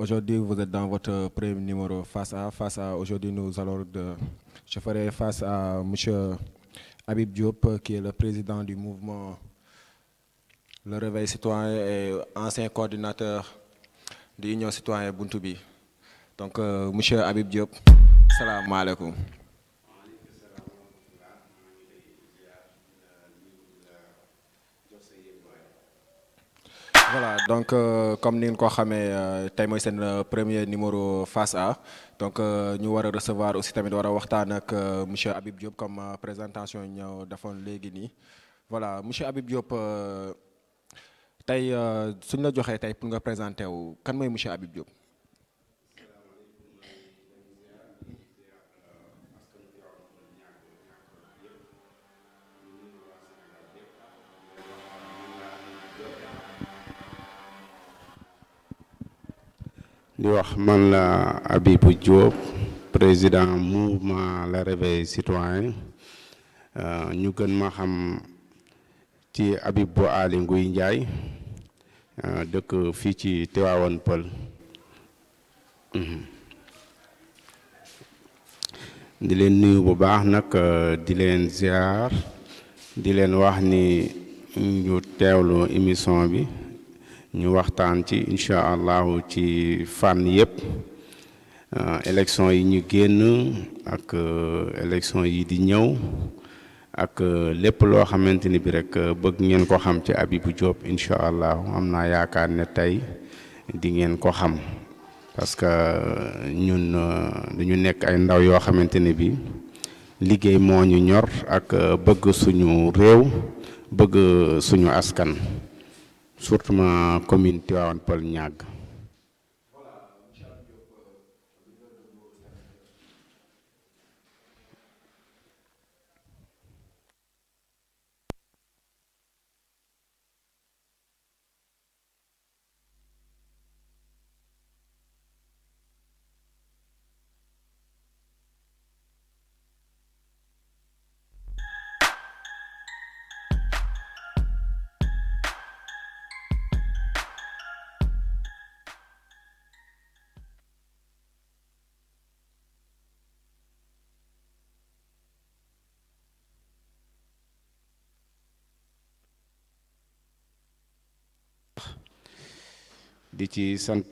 Aujourd'hui, vous êtes dans votre premier numéro face à aujourd'hui, je ferai face à Monsieur Habib Diop, qui est le président du mouvement Le Réveil Citoyen et ancien coordinateur de l'Union Citoyenne Buntubi. Donc, Monsieur Habib Diop, salam alaikum. Voilà, donc comme nous le savons, c'est le premier numéro face à. Donc nous allons recevoir aussi tamit wara waxtaan ak monsieur Habib Diop comme présentation ñëw defoon léegi nii. Voilà, monsieur Habib Diop tey suñ la joxee tey pour nga présenter wu kan mooy monsieur Habib Diop. di wax man la Habibou Diop président mouvement Le Réveil Citoyen ñu gën ma xam ci Habib bu Ali Nguy Ndiaye dëkk fii ci Tivaouane Peulh di leen nuyu bu baax nag di leen ziar di leen wax ni ñu teewlu émission bi ñu waxtaan ci incha allahu ci fànn yëpp élection yi ñu génn ak élection yi di ñëw ak lépp loo xamante ni bi rek bëgg ngeen ko xam ci Habibou Diop incha allahu am naa yaakaar ne tey di ngeen ko xam parce que ñun dañu nekk ay ndaw yoo xamante ne bi liggéey moo ñu ñor ak bëgg suñu réew bëgg suñu askan surtout ma commune Tivaouane Peulh Niague. di ci sant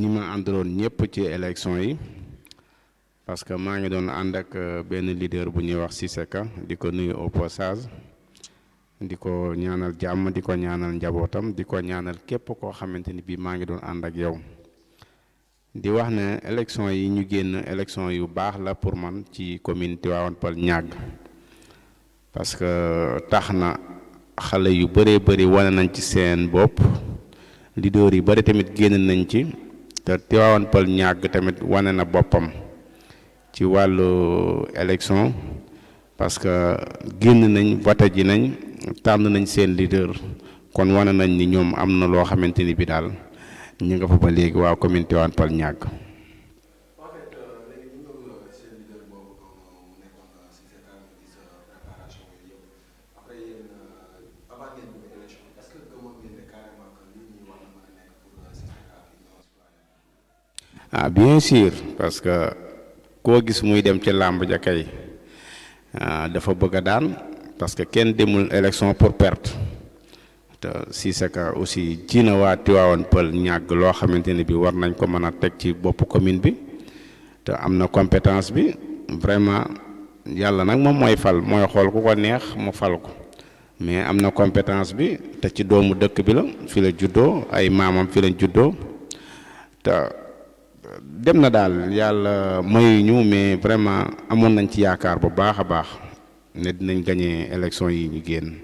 ñi ma àndaloon ñëpp ci élection yi parce que maa ngi doon ànd ak benn leader bu ñuy wax Cissé Ka di ko nuyu au passage di ko ñaanal jàmm di ko ñaanal njabootam di ko ñaanal képp koo xamante ni bii maa ngi doon ànd ak yow di wax ne élection yi ñu génn élection yu baax la pour man ci commune Tivaouane Peulh Niague parce que tax na xale yu bëree bëri wane nañ ci seen bopp leader yi bari tamit génn nañ ci te Tivaouane Peulh Niague tamit wane na boppam ci wàllu élection parce que génn nañ vote ji nañ tànn nañ seen leader kon wane nañ ni ñoom am na loo xamante ni bi daal ñu nga fa ba léegi waa commune Tivaouane Peulh Niague. Ah bien sûr parce que koo gis muy dem ci làmb ja kay dafa bëgg a daan parce que kenn demul élection pour perte te Cissé Ka aussi ji na waa Tivaouane Peulh Niague loo xamante ne bi war nañ ko mën a teg ci bopp commune bi te am na compétence bi vraiment yàlla nag moom mooy fal mooy xool ku ko neex mu fal ko mais am na compétence bi te ci doomu dëkk bi la fi la juddoo ay maamam fi lañ juddoo te dem na daal yàlla mayu ñu mais vraiment amoon nañ ci yaakaar bu baax a baax ne dinañ gagné élection yi ñu génn.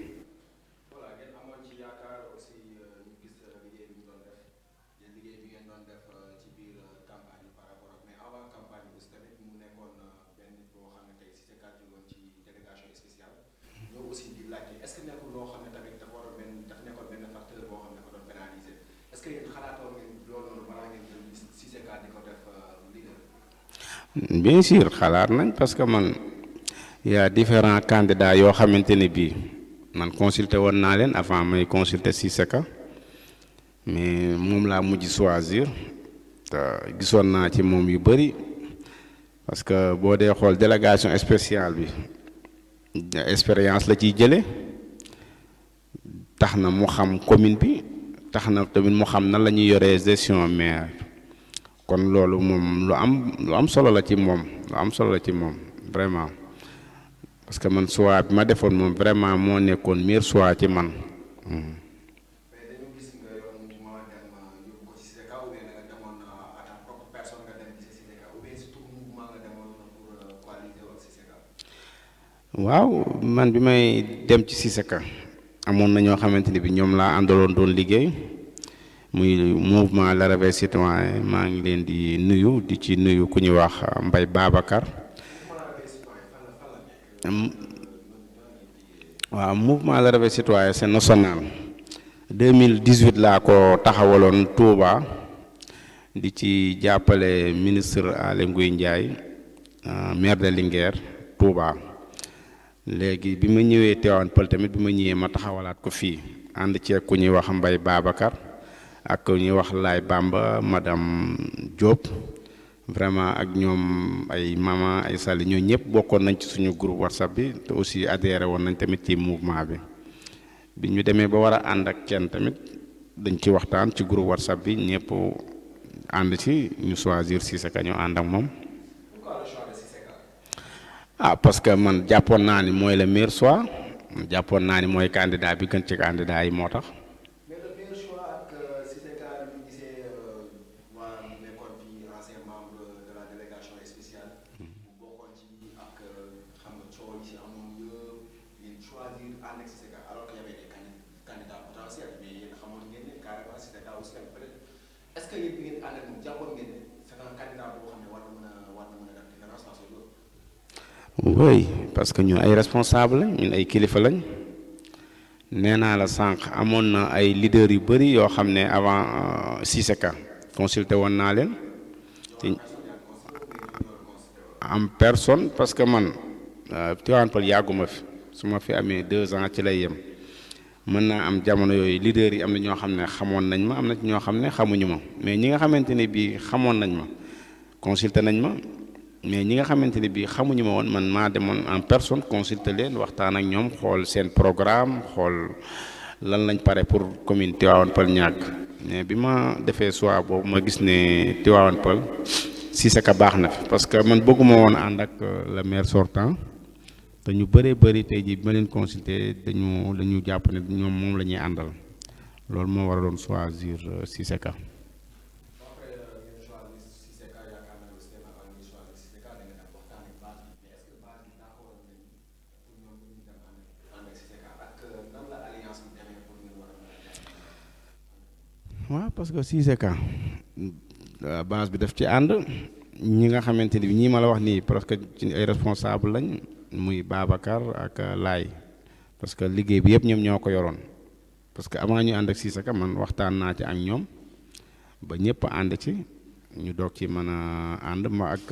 Bien sûr xalaat nañ parce que man y a différents candidats yoo xamante ne bii man consulté woon naa leen avant may consulter Cissé Ka mais moom laa mujj choisir te gisoon naa ci moom yu bëri parce que boo dee xool délégation spéciale bi expérience la ciy jële tax na mu xam commune bi tax na tamit mu xam nan la ñuy yoree gestion maire kon loolu moom lu am solo la ci moom lu am solo la ci moom vraiment parce que man choix bi ma defoon moom vraiment moo nekkoon meilleur choix ci man. waaw man bi may dem ci Siseka amoon na ñoo xamante ni bi ñoom laa àndaloon doon liggéey muy mouvement L'arrivée citoyen maa ngi leen di nuyu di ci nuyu ku ñuy wax Mbaye Babacar. waaw mouvement L'arrivée citoyen c'est national 2018 laa ko taxawaloon Touba di ci jàppale ministre Aly Ngouille Ndiaye maire de Linguère Touba. léegi bi ma ñëwee Tivaouane Peulh tamit bi ma ñëwee ma taxawalaat ko fii ànd ceeg ku ñuy wax Mbaye Babacar ak ku ñuy wax Laay Bamba madame Diop vraiment ak ñoom ay mama ay sali ñoo ñëpp bokkoon nañ ci suñu groupe WhatsApp bi te aussi adhéré woon nañ tamit ci mouvement bi ñu demee ba war a ànd ak kenn tamit dañ ci waxtaan ci groupe WhatsApp bi ñëpp ànd ci ñu choisir Siseka ñu ànd ak moom. Parce que man jàppoon naa ni mooy le meilleur choix jàppoon naa ni mooy candidat bi gën ci candidat yi moo tax. mais le meilleur choix ak Siseka ñu gisee waa nekkoon fi ancien membre de la délégation spéciale. bu bokkoon ci ak xam nga coow yi si amoon yëpp ngeen choisir ànd ak Siseka alors que y avait des candidats potentiels mais yéen xamoon ngeen ne carrément Siseka aussi peut-être est-ce que yéen bi ngeen ànd ak moom jàppoon ngeen ne c'est un candidat boo xam ne war na mën a def différence dans ce lot. oui parce que ñun ay responsable lañ ñun ay kilifa lañ nee naa la sànq amoon na ay leaders yu bëri yoo xam ne avant Siseka consulté woon naa leen am personne parce que man Tivaouane Peulh yàgguma fi su ma fi amee 2 ans ci lay yem mën naa am jamono yooyu leaders yi am na ñoo xam ne xamoon nañ ma am na ñoo xam ne xamuñu ma mais ñi nga xamante ne bii xamoon nañ ma consulté nañ ma. mais ñi nga xamante ne bii xamuñu ma woon man maa demoon en personne consulter leen waxtaan ak ñoom xool seen programme xool lan lañ pare pour commune Tivaouane Peulh ñàkk mais bi ma defee choix boobu ma gis ne Tivaouane Peulh Siseka baax na fi parce que man bëgguma woon ànd ak le maire sortant te ñu bëree bëri tey jii bi ma leen consulter dañu jàpp ne ñoom moom la ñuy àndal loolu moo waraloon choisir Siseka. waaw parce que Siseka base bi daf ci ànd ñi nga xamante ni ñii ma la wax nii presque ci ay responsable lañ muy Babacar ak Laay parce que liggéey bi yëpp ñoom ñoo ko yoroon parce que avant ñu ànd ak Siseka man waxtaan naa ci ak ñoom ba ñëpp ànd ci ñu doog ci mën a ànd ma ak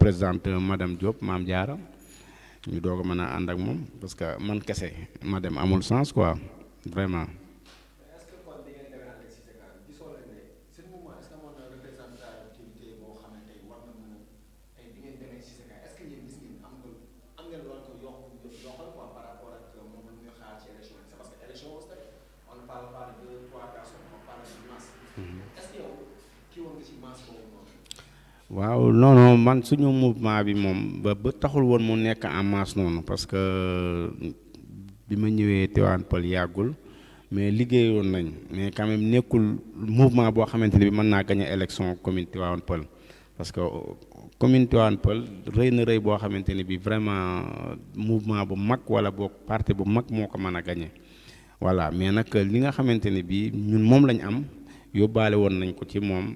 présidente madame Diop Maam Diarra ñu doog a mën a ànd ak moom parce que man kese ma dem amul sens quoi vraiment. waaw non non man suñu mouvement bi moom ba taxul woon mu nekk en masse noonu parce que bi ma ñëwee Tivaouane Peulh yàggul mais liggéeyoon nañ mais quand même nekkul mouvement boo xamante ne bi mën naa gagner élection commune Tivaouane Peulh parce que commune Tivaouane Peulh rëy na rëy boo xamante ne bi vraiment mouvement bu mag wala boog parti bu mag moo ko mën a gagner voilà mais nag li nga xamante ne bi ñun moom lañ am yóbbaale woon nañ ko ci moom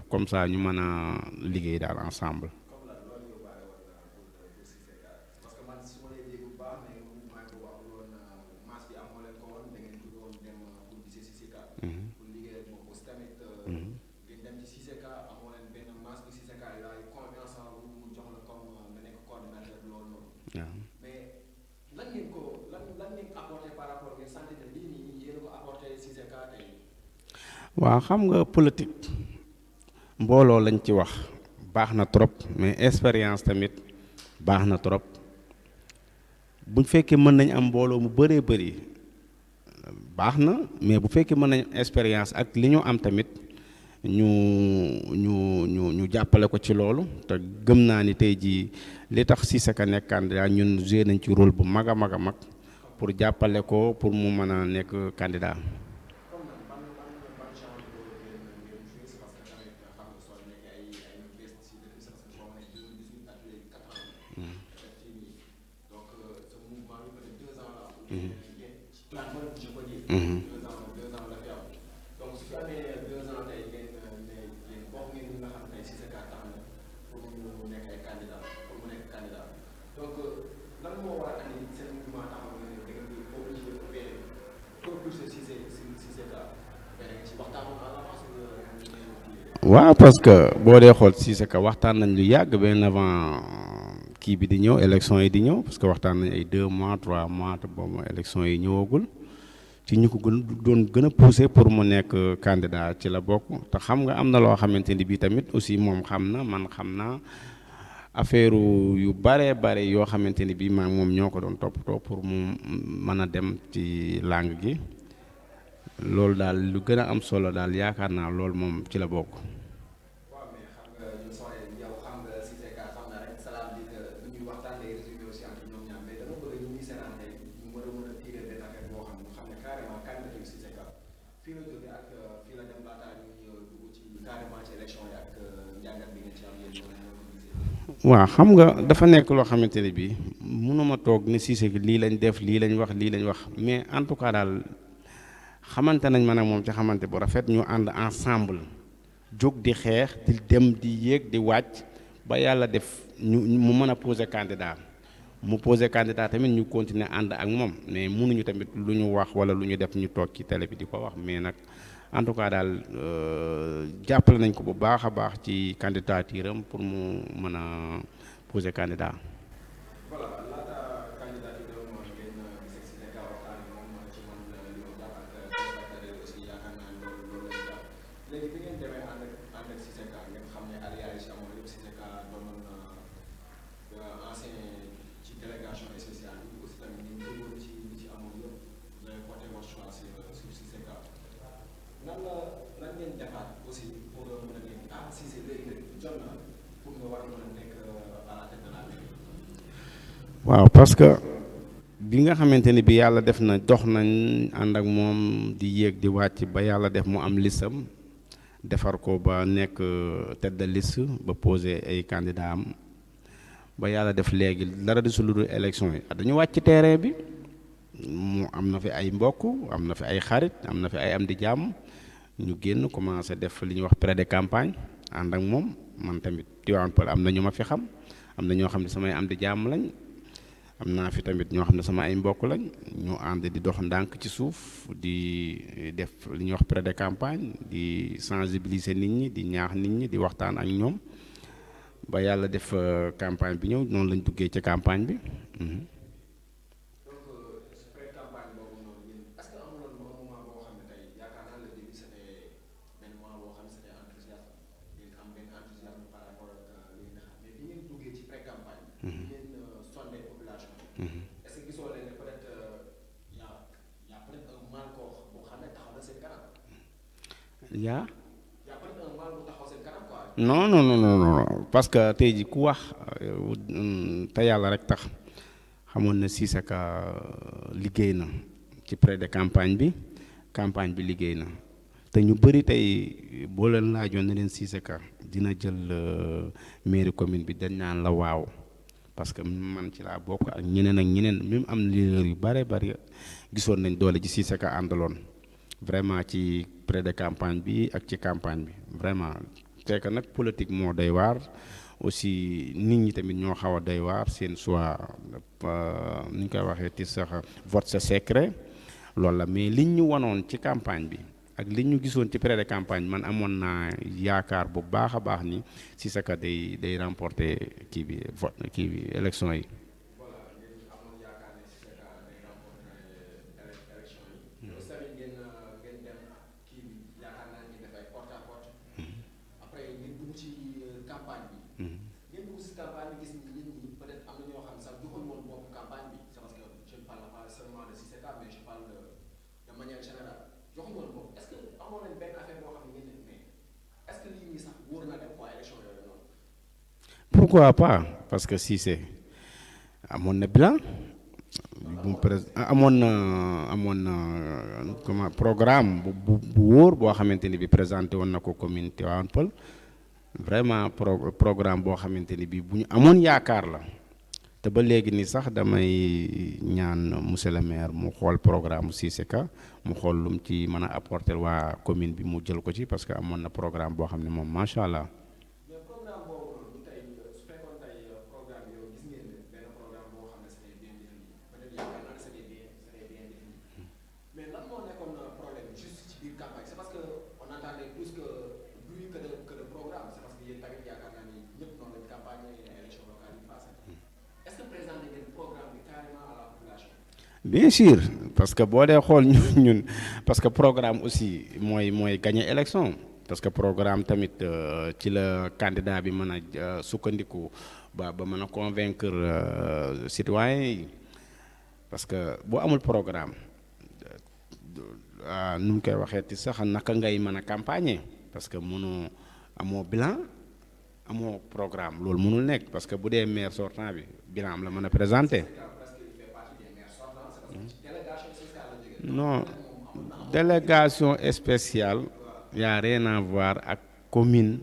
comme ça ñu mën a liggéey daal ensemble. waaw xam nga politique mbooloo lañ ci wax baax na trop mais expérience tamit baax na trop buñ fekkee mën nañ am mbooloo mu bëree bëri baax na mais bu fekkee mën nañ expérience ak li ñu am tamit ñu ñu jàppale ko ci loolu te gëm naa ni tey jii li tax Cissé Ka nekk candidat ñun joué nañ ci rôle bu mag a mag a mag pour jàppale ko pour mu mën a nekk candidat. waaw parce que boo dee xool Cissé Ka waxtaan nañ lu yàgg benn avant kii bi di ñëw élection yi di ñëw parce que waxtaan nañ ay 2 mois 3 mois te boobu élection yi ñëwagul ci ñu ko gën a poussé pour mu nekk candidat ci la bokk te xam nga am na loo xamante ni bii tamit aussi moom xam na man xam naa affaire yu bare yoo xamante ni bii maa moom ñoo ko doon toppatoo pour mu mën a dem ci langue gi loolu daal lu gën a am solo daal yaakaar naa loolu moom ci la bokk. waaw xam nga dafa nekk loo xamante ne bii mënuma toog ne Cissé lii lañ def lii lañ wax mais en tout cas daal xamante nañ man ak moom ci xamante bu rafet ñu ànd ensemble jóg di xeex di dem di yéeg di wàcc ba yàlla def mu mën a poser candidat mu poser candidat tamit ñu continuer ànd ak moom mais mënuñu tamit lu ñu wax wala lu ñu def ñu toog ci télé bi di ko wax mais nag en tout cas daal jàppale nañ ko bu baax a baax ci candidature am pour mu mën a poser candidat. waaw parce que bi nga xamante ni bi yàlla def na dox nañ ànd ak moom di yéeg di wàcc ba yàlla def mu am listam defar ko ba nekk tête de liste ba posé ay candidat am ba yàlla def léegi dara di su lu dul élection yi dañu wàcc terrain bi mu am na fi ay mbokk am na fi ay xarit am na fi ay am di jàmm ñu génn commencé def li ñuy wax pré de campagne ànd ak moom man tamit Tivaouane Peulh am na ñu ma fi xam am na ñoo xam ne samay am di jàmm lañ am naa fi tamit ñoo xam ne sama ay mbokk lañ ñu ànd di dox ndànk ci suuf di def li ñuy wax pré de campagne di sensibiliser nit ñi di ñaax nit ñi di waxtaan ak ñoom ba yàlla def campagne bi ñëw noonu lañ duggee ci campagne bi. yaa non parce que tey ji ku wax te yàlla rek tax xamoon na Cissé Ka liggéey na ci pré de campagne bi liggéey na te ñu bëri tey boo leen laajoon na leen Cissé Ka dina jël mairie commune bi dañ naan la waaw parce que man ci laa bokk ak ñeneen même am leader yu bare gisoon nañ doole ji Cissé Ka àndaloon vraiment ci pré de campagne bi ak ci campagne bi vraiment c'est que nag politique moo doy waar aussi nit ñi tamit ñoo xaw a doy waar seen choix ni ñu koy waxee ti sax vote c'est secret loolu la mais liñ ñu wanoon ci campagne bi ak liñ ñu gisoon ci pré de campagne man amoon naa yaakaar bu baax a baax ni Cissé Ka day remporter kii bi élection yi. crois pas parce que Cissé amoon na bilan bu amoon na comment programme bu wóor boo xamante ni bi présenté woon na ko commune Tivaouane Peulh vraiment programme boo xamante ni bi bu ñu amoon yaakaar la te ba léegi ni sax damay ñaan monsieur le maire mu xool programme Cissé Ka mu xool lu mu ci mën a apporter waa commune bi mu jël ko ci parce que amoon na programme boo xam ne moom macha allah. Bien sûr parce que boo dee xool ñun parce que programme aussi mooy gagner élection parce que programme tamit ci la candidat bi mën a sukkandiku ba mën a convaincre citoyens yi parce que boo amul programme nu mu koy waxee ti sax naka ngay mën a campagner parce que amoo bilan amoo programme loolu mënul nekk parce que bu dee maire sortant bi bilan am la mën a présenter. Non, délégation spéciale y a rien à voir ak commune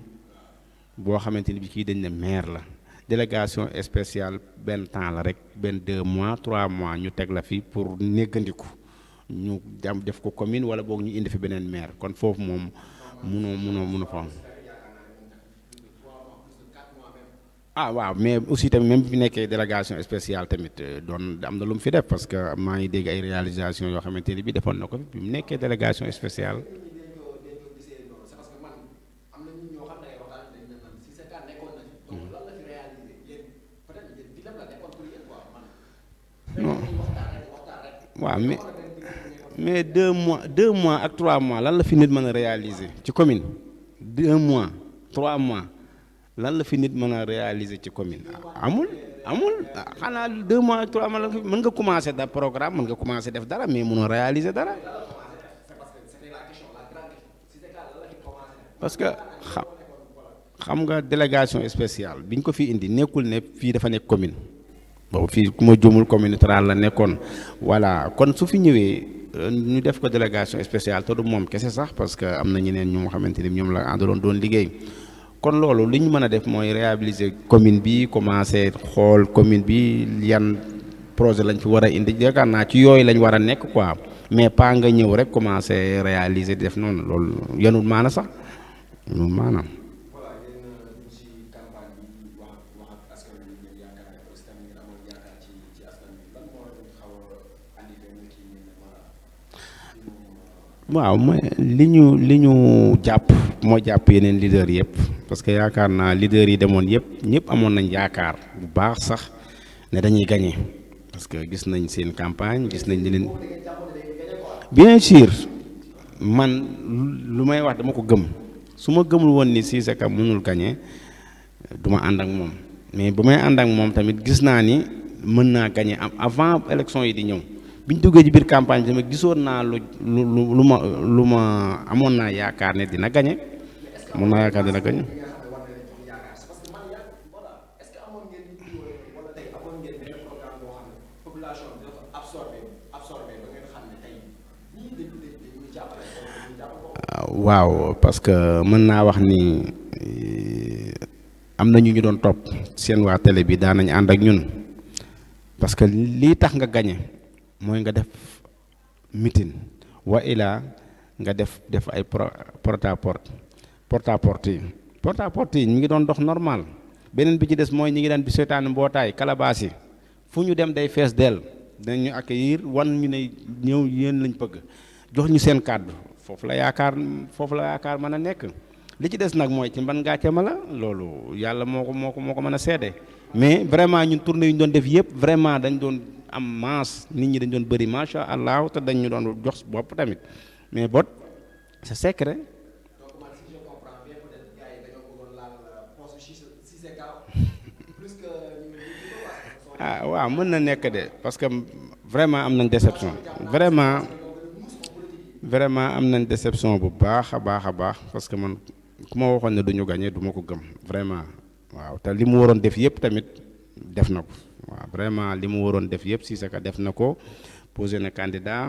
boo xamante ni bi kii dañ ne maire la délégation spéciale benn temps la rek benn 2 mois 3 mois ñu teg la fi pour néggandiku ñu dem def ko commune wala boog ñu indi fi beneen maire kon foofu moom mënoo fa waaw mais aussi tamit même bi nekkee délégation spéciale tamit doon am na lu mu fi def parce que maa ngi dégg ay réalisation yoo xamante ni bi defoon na ko fi bi mu nekkee délégation spéciale. non waaw mais 2 mois ak 3 mois lan la fi nit mën a réaliser ci commune 2 mois 3 mois. lan la fi nit mën a réaliser ci commune amul xanaa 2 mois ak 3 mois la mën nga commencer da programme mën nga commencer def dara mais mënoo réaliser dara parce que xam nga délégation spéciale bi ñu ko fi indi nekkul ne fii dafa nekk commune boobu fii ku ma jumul commune rurale la nekkoon voilà kon su fi ñëwee ñu def ko délégation spéciale te du moom kese sax parce que am na ñeneen ñu nga xamante ni ñoom la àndaloon doon liggéey. kon loolu li ñu mën a def mooy réhabiliter commune bi commencer xool commune bi yan projet lañ fi war a indi yaakaar naa ci yooyu lañ war a nekk quoi mais pas nga ñëw rek commencer réaliser def noonu loolu yanul maana sax yanul maanaam. waaw mooy li ñu jàpp moo jàpp yeneen leader yëpp parce que yaakaar naa leader yi demoon yëpp ñëpp amoon nañ yaakaar bu baax sax ne dañuy gagner parce que gis nañ seen campagne gis nañ leen bien sûr man lu may wax dama ko gëm su ma gëmul woon ni Cissé Ka mënul gagner du ma ànd ak moom mais bu may ànd ak moom tamit gis naa ni mën naa gagner avant élection yi di ñëw. bi ñu duggee ci biir campagne bi tamit gisoon naa lu ma amoon naa yaakaar ne dina gagné amoon naa yaakaar dina gagné. waaw parce que mën naa wax ni am na ñu doon topp seen waa télé bi daan nañ ànd ak ñun parce que lii tax nga gagné. mooy nga def meeting wa ilaa nga def ay porte à porte yi ñu ngi doon dox normal beneen bi ci des mooy ñi ngi daan bi seetaan mbootaay kalabaas yi fu ñu dem day fees dell dinañu accueillir wan ñu ne ñëw yéen lañ bëgg jox ñu seen kàddu foofu la yaakaar mën a nekk li ci des nag mooy ci mban gàcce ma la loolu yàlla moo ko mën a seede mais vraiment ñun tournée yu ñu doon def yëpp vraiment dañ doon am masse nit ñi dañ doon bëri macha allah te dañ ñu doon jox bopp tamit mais bot c'est secret. Waaw mën na nekk de parce que vraiment am nañ déception vraiment am nañ déception bu baax a baax parce que man ku ma waxoon ne duñu gagné du ma ko gëm vraiment waaw te li mu waroon def yëpp tamit def na ko waaw vraiment li mu waroon def yëpp Cissé Ka def na ko posé na candidat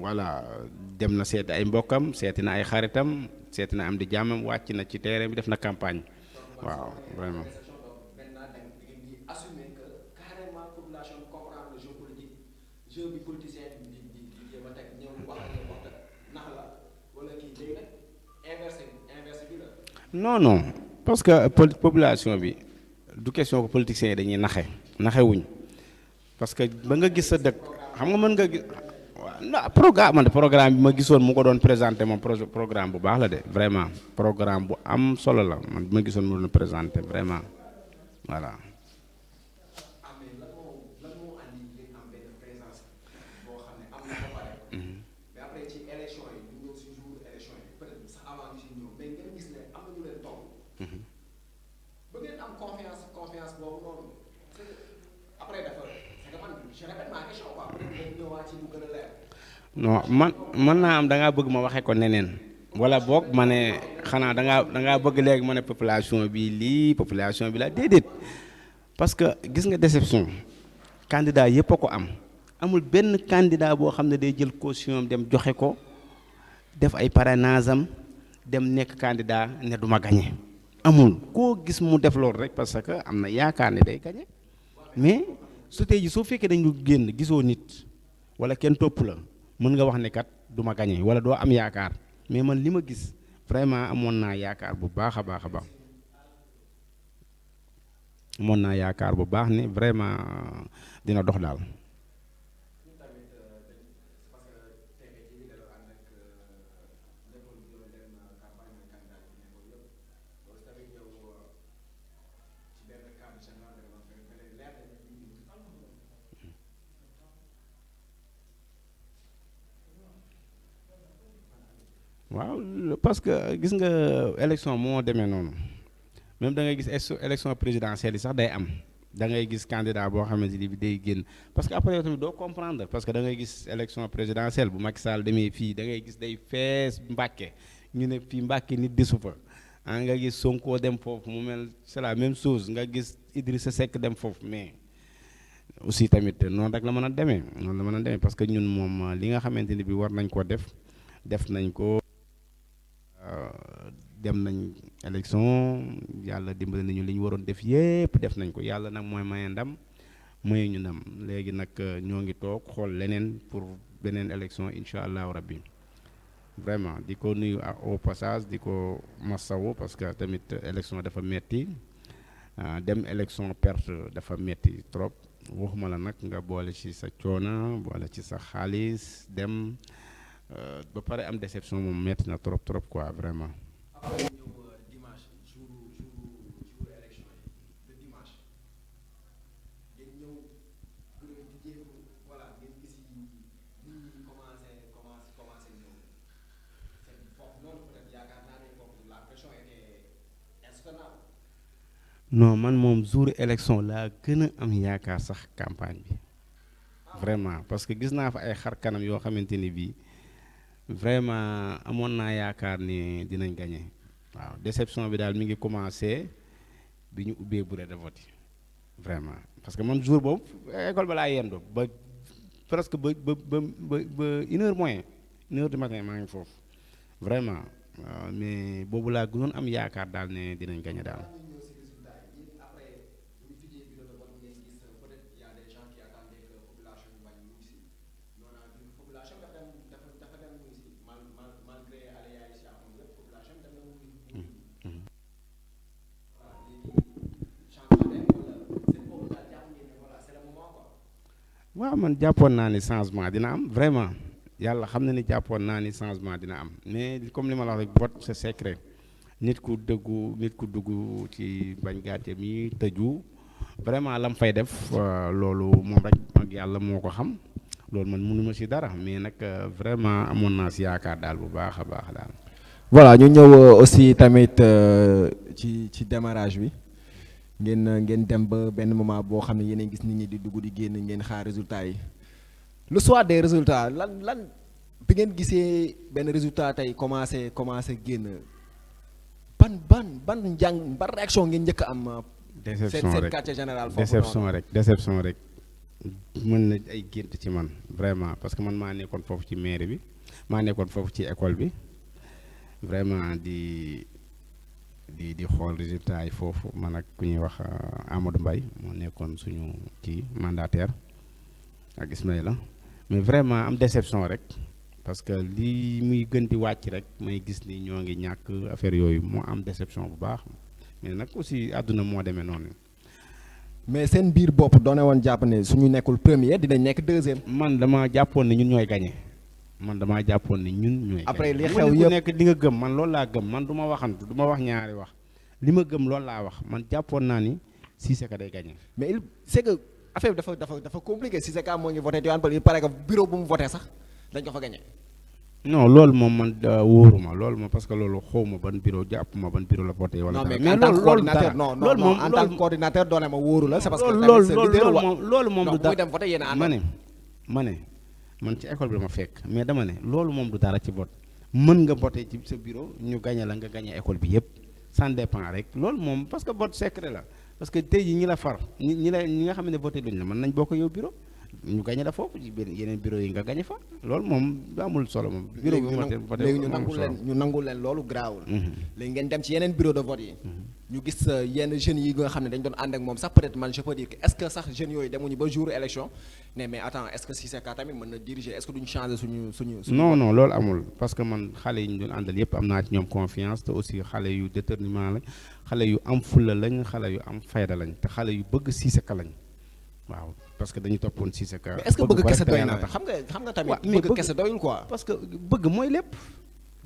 voilà dem na seeti ay mbokkam seeti na ay xaritam seeti na am di jàmmam wàcc na ci terrain bi def na campagne waaw vraiment. non non parce que population bi du question que politiciens yi dañuy naxewuñ parce que ba nga gis sa dëkk xam nga mën nga gis waaw programme bi ma gisoon mu ko doon présenté moom programme bu baax la de vraiment programme bu am solo la man bi ma gisoon mu doon présenté vraiment voilà. non man naa am da ngaa bëgg ma waxee ko neneen wala boog ma ne xanaa da ngaa bëgg léegi ma ne population bi lii population bi la déedéet parce que gis nga déception candidat yëpp a ko am amul benn candidat boo xam ne day jël caution dem joxe ko def ay parrainage am dem nekk candidat ne du ma gagné amul koo gis mu def loolu rek parce que am na yaakaar ne day gagné mais su tey ji soo fekkee dañu génn gisoo nit wala kenn topp la mën nga wax ne kat du ma gagné wala doo am yaakaar mais man li ma gis vraiment amoon naa yaakaar bu baax a baax a baax amoon naa yaakaar bu baax ne vraiment dina dox daal. waaw parce que gis nga élection moo demee noonu même da ngay gis élection présidentielle yi sax day am da ngay gis candidat boo xamante ni bi day génn parce que après tamit doo comprendre parce que da ngay gis élection présidentielle bu Macky Sall demee fii da ngay gis day fees Mbàkke ñu ne fii Mbàkke nit desu fa nga gis Sonko dem foofu mu mel c'est la même chose nga gis Idrissa Seck dem foofu mais aussi tamit noonu rek la mën a demee noonu la mën a demee parce que ñun moom li nga xamante ni bi war nañ koo def nañ ko. dem nañ élection yàlla dimbali nañu li ñu waroon def yépp def nañ ko yàlla nag mooy maye ndam mooy ñu ndam léegi nag ñoo ngi toog xool leneen pour beneen élection incha allahu rabbi vraiment di ko nuyu au passage di ko massawu parce que tamit élection dafa metti dem élection perte dafa metti trop waxuma la nag nga boole ci sa coono boole ci sa xaalis dem ba pare am déception moom metti na trop trop quoi vraiment. après ñëw dimanche jour élection yi le dimanche ngeen ñëw gërëm di jéem voilà ngeen gis nit ñi commencé ñëw c'est foofu noonu peut-être yaakaar naa ne foofu la pression était insoutenable. non man moom jour élection laa gën a am yaakaar sax campagne bi vraiment parce que gis naa fa ay xar kanam yoo xamante ni bii vraiment amoon naa yaakaar ni dinañ gagné waaw déception bi daal mi ngi commencé bi ñu ubbee bureau de vote vraiment parce que man jour boobu école ba laa yendoo ba presque ba 1h moins 1h du matin maa ngi foofu vraiment mais boobu laa gënoon am yaakaar daal ne dinañ gagné daal. waaw man jàppoon naa ni changement dina am vraiment yàlla xam na ni jàppoon naa ni changement dina am mais comme li ma la wax rek vote c'est secret nit ku dugg ci bañ gàcce mi tëju vraiment lam fay def loolu moom rek ak yàlla moo ko xam loolu man mënu ma si dara mais nag vraiment amoon naa si yaakaar daal bu baax a baax daal. voilà ñu ñëw aussi tamit ci démarrage bi. ngeen dem ba benn moment boo xam ne yéen gis nit ñi di dugg di génn ngeen xaar résultat yi le soir des résultats lan bi ngeen gisee benn résultat tey commencé génn ban njàng ban réaction ngeen njëkk a am. déception seen rek quartier général foofu déception rek mën na ay gént ci man vraiment parce que man maa nekkoon foofu ci mairie bi maa nekkoon foofu ci école bi vraiment di xool résultat yi foofu man ak ku ñuy wax Amadou Mbaye moo nekkoon suñu kii mandataire ak Ismaïla mais vraiment am déception rek parce que lii muy gën di wàcc rek may gis ni ñoo ngi ñàkk affaire yooyu moo am déception bu baax mais nag aussi àdduna moo demee noonu. mais seen biir bopp doone woon jàpp ne suñu nekkul premier dinañ nekk deuxième. man dama jàppoon ne ñun ñooy gagné man damaa jàppoon ne ñun ñooy. après li gagné. xew yëpp nekk li nga gëm man loolu laa gëm man du ma waxantu du ma wax ñaari wax li ma gëm loolu laa wax man jàppoon naa ni Cissé Ka day gagné. mais c'est que affaire bi dafa compliqué Cissé Ka moo ngi voté Tivaouane Peulh il paraît que bureau bu mu voté sax dañ ko fa gagné. non loolu moom man wóoruma loolu moom parce que loolu xawma ban bureau jàpp ma ban bureau la voté wala. non mais en tant que coordinateur non en tant que coordinateur doone ma wóoru la c'est parce que loolu moom du dara muy dem voté yéen a ma ne man ci école bi dama fekk mais dama ne loolu moom du dara ci vote mën nga voté ci sa bureau ñu gagné la nga gagné école bi yëpp ça dépend rek loolu moom parce que vote secret la parce que tey jii ñi la far ñi nga xam ne voté luñ la mën nañ bokk yow bureau ñu gagné la foofu ci yeneen bureau yi nga gagné fa loolu moom amul solo moom. bureau bi léegi ñu nangul leen loolu garaawul. léegi ngeen dem ci yeneen bureau de vote yi. ñu gis yenn jeunes yi nga xam ne dañ doon ànd ak moom sax peut-être man je peux dire que est-ce que sax jeunes yooyu demuñu ba jour élection ne mais attends est-ce que Cissé Ka tamit mën na diriger est-ce que duñu changer suñu. non loolu amul parce que man xale yi ñu doon àndal yëpp am naa ci ñoom confiance te aussi xale yu déterminant lañ xale yu am fulla lañ xale yu am fayda lañ te xale yu bëgg Cissé Ka lañ waaw parce que dañu toppoon Cissé Ka. mais est-ce que bëgg kese doy na xam nga tamit bëgg kese doyul quoi. parce que bëgg mooy lépp.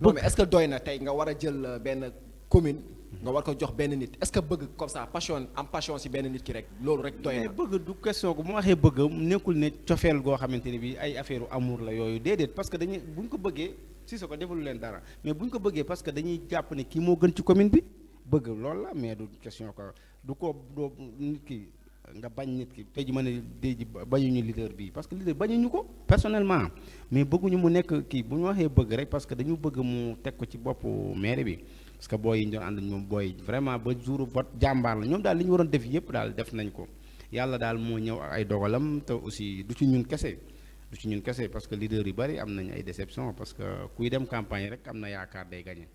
non mais est-ce que doy na tey nga war a jël benn commune nga war ko jox benn nit est-ce que bëgg comme ça passion ci benn nit ki rek loolu rek doy na. bëgg du question bu ma waxee bëgg nekkul ne cofeel goo xamante ne bi ay affaire amour la yooyu déedéet parce que dañuy bu ñu ko bëggee Cissé Ka defalu leen dara mais bu ñu ko bëggee parce que dañuy jàpp ne kii moo gën ci commune bi bëgg loolu la mais du question ko du ko doo nit ki nga bañ nit ki tey ji mën a tey ji bañuñu leader bi parce que leader bañuñu ko personnellement mais bëgguñu mu nekk kii bu ñu waxee bëgg rek parce que dañu bëgg mu teg ko ci boppu maire bi parce que booy yi ñu doon ànd ñoom booy vraiment ba jour vote jàmbaar la ñoom daal li ñu waroon def yëpp daal def nañ ko yàlla daal moo ñëw ak ay dogalam te aussi du ci ñun kese parce que leader yu bari am nañ ay déception parce que kuy dem campagne rek am na yaakaar day gagné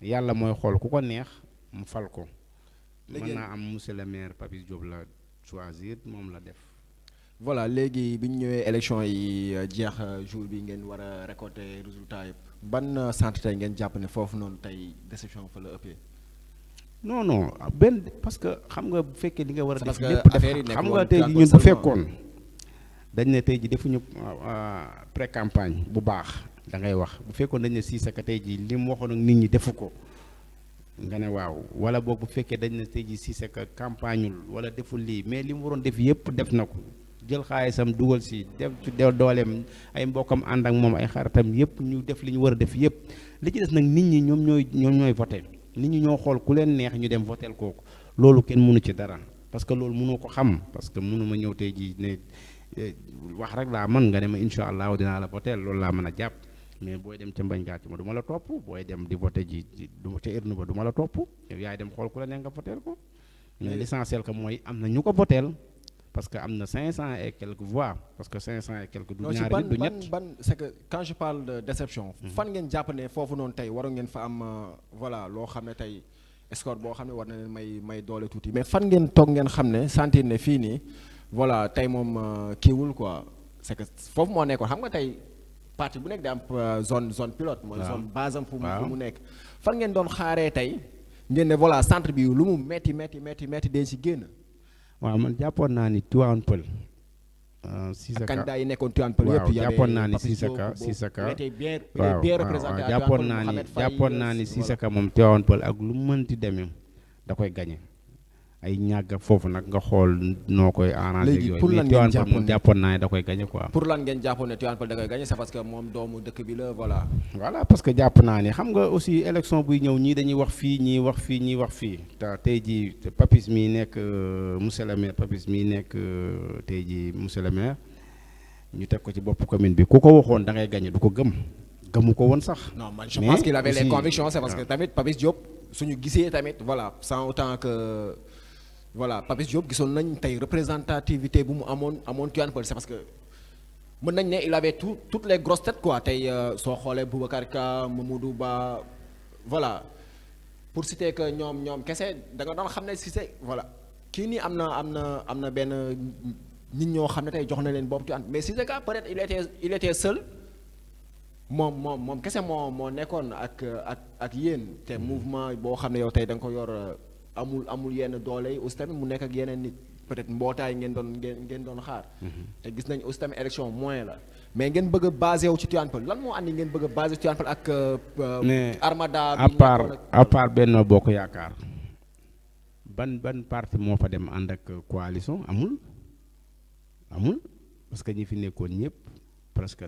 yàlla mooy xool ku ko neex mu fal ko mën naa am monsieur le maire Papis Diop la choisir moom la def. voilà léegi bi ñu ñëwee élection yi jeex jour bi ngeen war a récolter résultat yëpp ban centre tey ngeen jàpp ne foofu noonu tey déception fa la ëppee. non benn parce que xam nga bu fekkee li nga war a def lépp def xam nga tey ji ñun bu fekkoon dañ ne tey ji defuñu pré campagne bu baax da ngay wax bu fekkoon dañ ne Cissé Ka tey ji li mu waxoon ak nit ñi defu ko nga ne waaw wala boog bu fekkee dañ ne tey ji Cissé Ka campagneul wala deful lii mais li mu waroon def yëpp def na ko jël xaalisam dugal si def ci dooleem ay mbokkam ànd ak moom ay xaritam yëpp ñu def li ñu war a def yëpp li ci des nag nit ñi ñoom ñooy voté nit ñi ñoo xool ku leen neex ñu dem votel kooku loolu kenn mënu ci dara parce que loolu mënoo ko xam parce que mënu ma ñëw tey ji ne wax rek laa mën nga ne ma incha allah dinaa la votel loolu laa mën a jàpp mais booy dem ca mbañ gàcc ma du ma la topp booy dem di voté ji ca urne ba du ma la topp yow yaay dem xool ku la neex nga votel ko mais l'essentiel que mooy am na ñu ko votel parce que am na 500 et quelques voix parce que 500 et quelques du ñaari nit du ñett ban c'est que quand je parle de déception fan ngeen jàpp ne foofu noonu tey waru ngeen fa am voilà loo xam ne tey score boo xam ne war na leen may doole tuuti mais fan ngeen toog ngeen xam ne sentir ne fii nii voilà tey moom kiiwul quoi c'est que foofu moo nekkoon xam nga tey parti bu nekk da am zone pilote mooy zone base am fu mu nekk fan ngeen doon xaaree tey ngeen ne voilà centre bi lu mu metti dee ci génn. waaw man jàppoon naa ni Tivaouane Peulh Cissé Ka candidat yi nekkoon Tivaouane Peulh yëpp jàppoon naa ni Cissé Ka waaw jàppoon naa ni Cissé Ka moom Tivaouane Peulh ak lu mënti demee da koy gagné ay ñàgg foofu nag nga xool noo koy arrangé yooyu mais Tivaouane Peulh moom jàppoon naa ne da koy gagné quoi. pour lan ngeen jàppoon ne Tivaouane Peulh da koy gagné c'est parce que moom doomu dëkk bi la voilà parce que jàpp naa ni xam nga aussi élection buy ñëw ñii dañuy wax fii ñii wax fii te tey jii Papis mi nekk monsieur le maire Papis mi nekk tey jii monsieur le maire ñu teg ko ci bopp commune bi ku ko waxoon da ngay gagné du ko gëmu ko woon sax. non man je pense qu'il avait les convictions c'est parce que tamit Papis Diop suñu gisee tamit voilà sans autant que voilà Papis Diop gisoon nañ tey représentativité bu mu amoon Tivaouane Peulh c'est parce que mën nañ ne il avait toutes les grosses têtes quoi tey soo xoolee Boubacar Ka Mamadou Ba voilà pour citer que ñoom kese da nga doon xam ne Cissé voilà kii nii am na benn nit ñoo xam ne tey jox na leen boobu Tivaouane mais Cissé Ka peut-être il était seul moom kese moo nekkoon ak yéen te mouvement boo xam ne yow tey da nga ko yor amul yenn doole yi aussi tamit mu nekk ak yeneen nit peut-être mbootaay ngeen doon xaar. te gis nañ aussi tamit élection moyen la mais ngeen bëgg a basé wu ci Tivaouane Peulh lan moo andi ngeen bëgg a basé ci Tivaouane Peulh ak. mais Armada à part Benno Bokk Yaakaar ban parti moo fa dem ànd ak coalition amul parce que ñi fi nekkoon ñëpp presque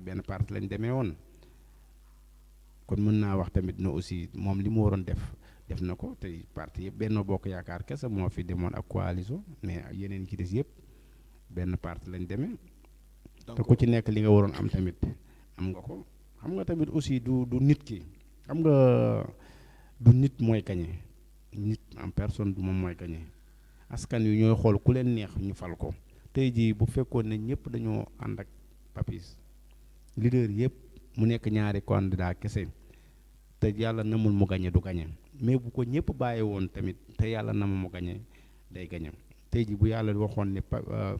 benn parti lañ demee woon kon mën naa wax tamit ne aussi moom li mu waroon def na ko tey parti yëpp Benno Bokk Yaakaar kese moo fi demoon ak coalition mais yeneen ci des yëpp benn parti lañ demee te ku ci nekk li nga waroon am tamit am nga ko xam nga tamit aussi du nit ki xam nga du nit mooy gañe nit en personne du moom mooy gañe askan wi ñooy xool ku leen neex ñu fal ko tey jii bu fekkoon ne ñëpp dañoo ànd ak Papis leader yëpp mu nekk ñaari candidat kese te yàlla namul mu gañe du gañe mais bu ko ñëpp bàyyi woon tamit te yàlla namul mu gañe day gañe tey jii bu yàlla waxoon ne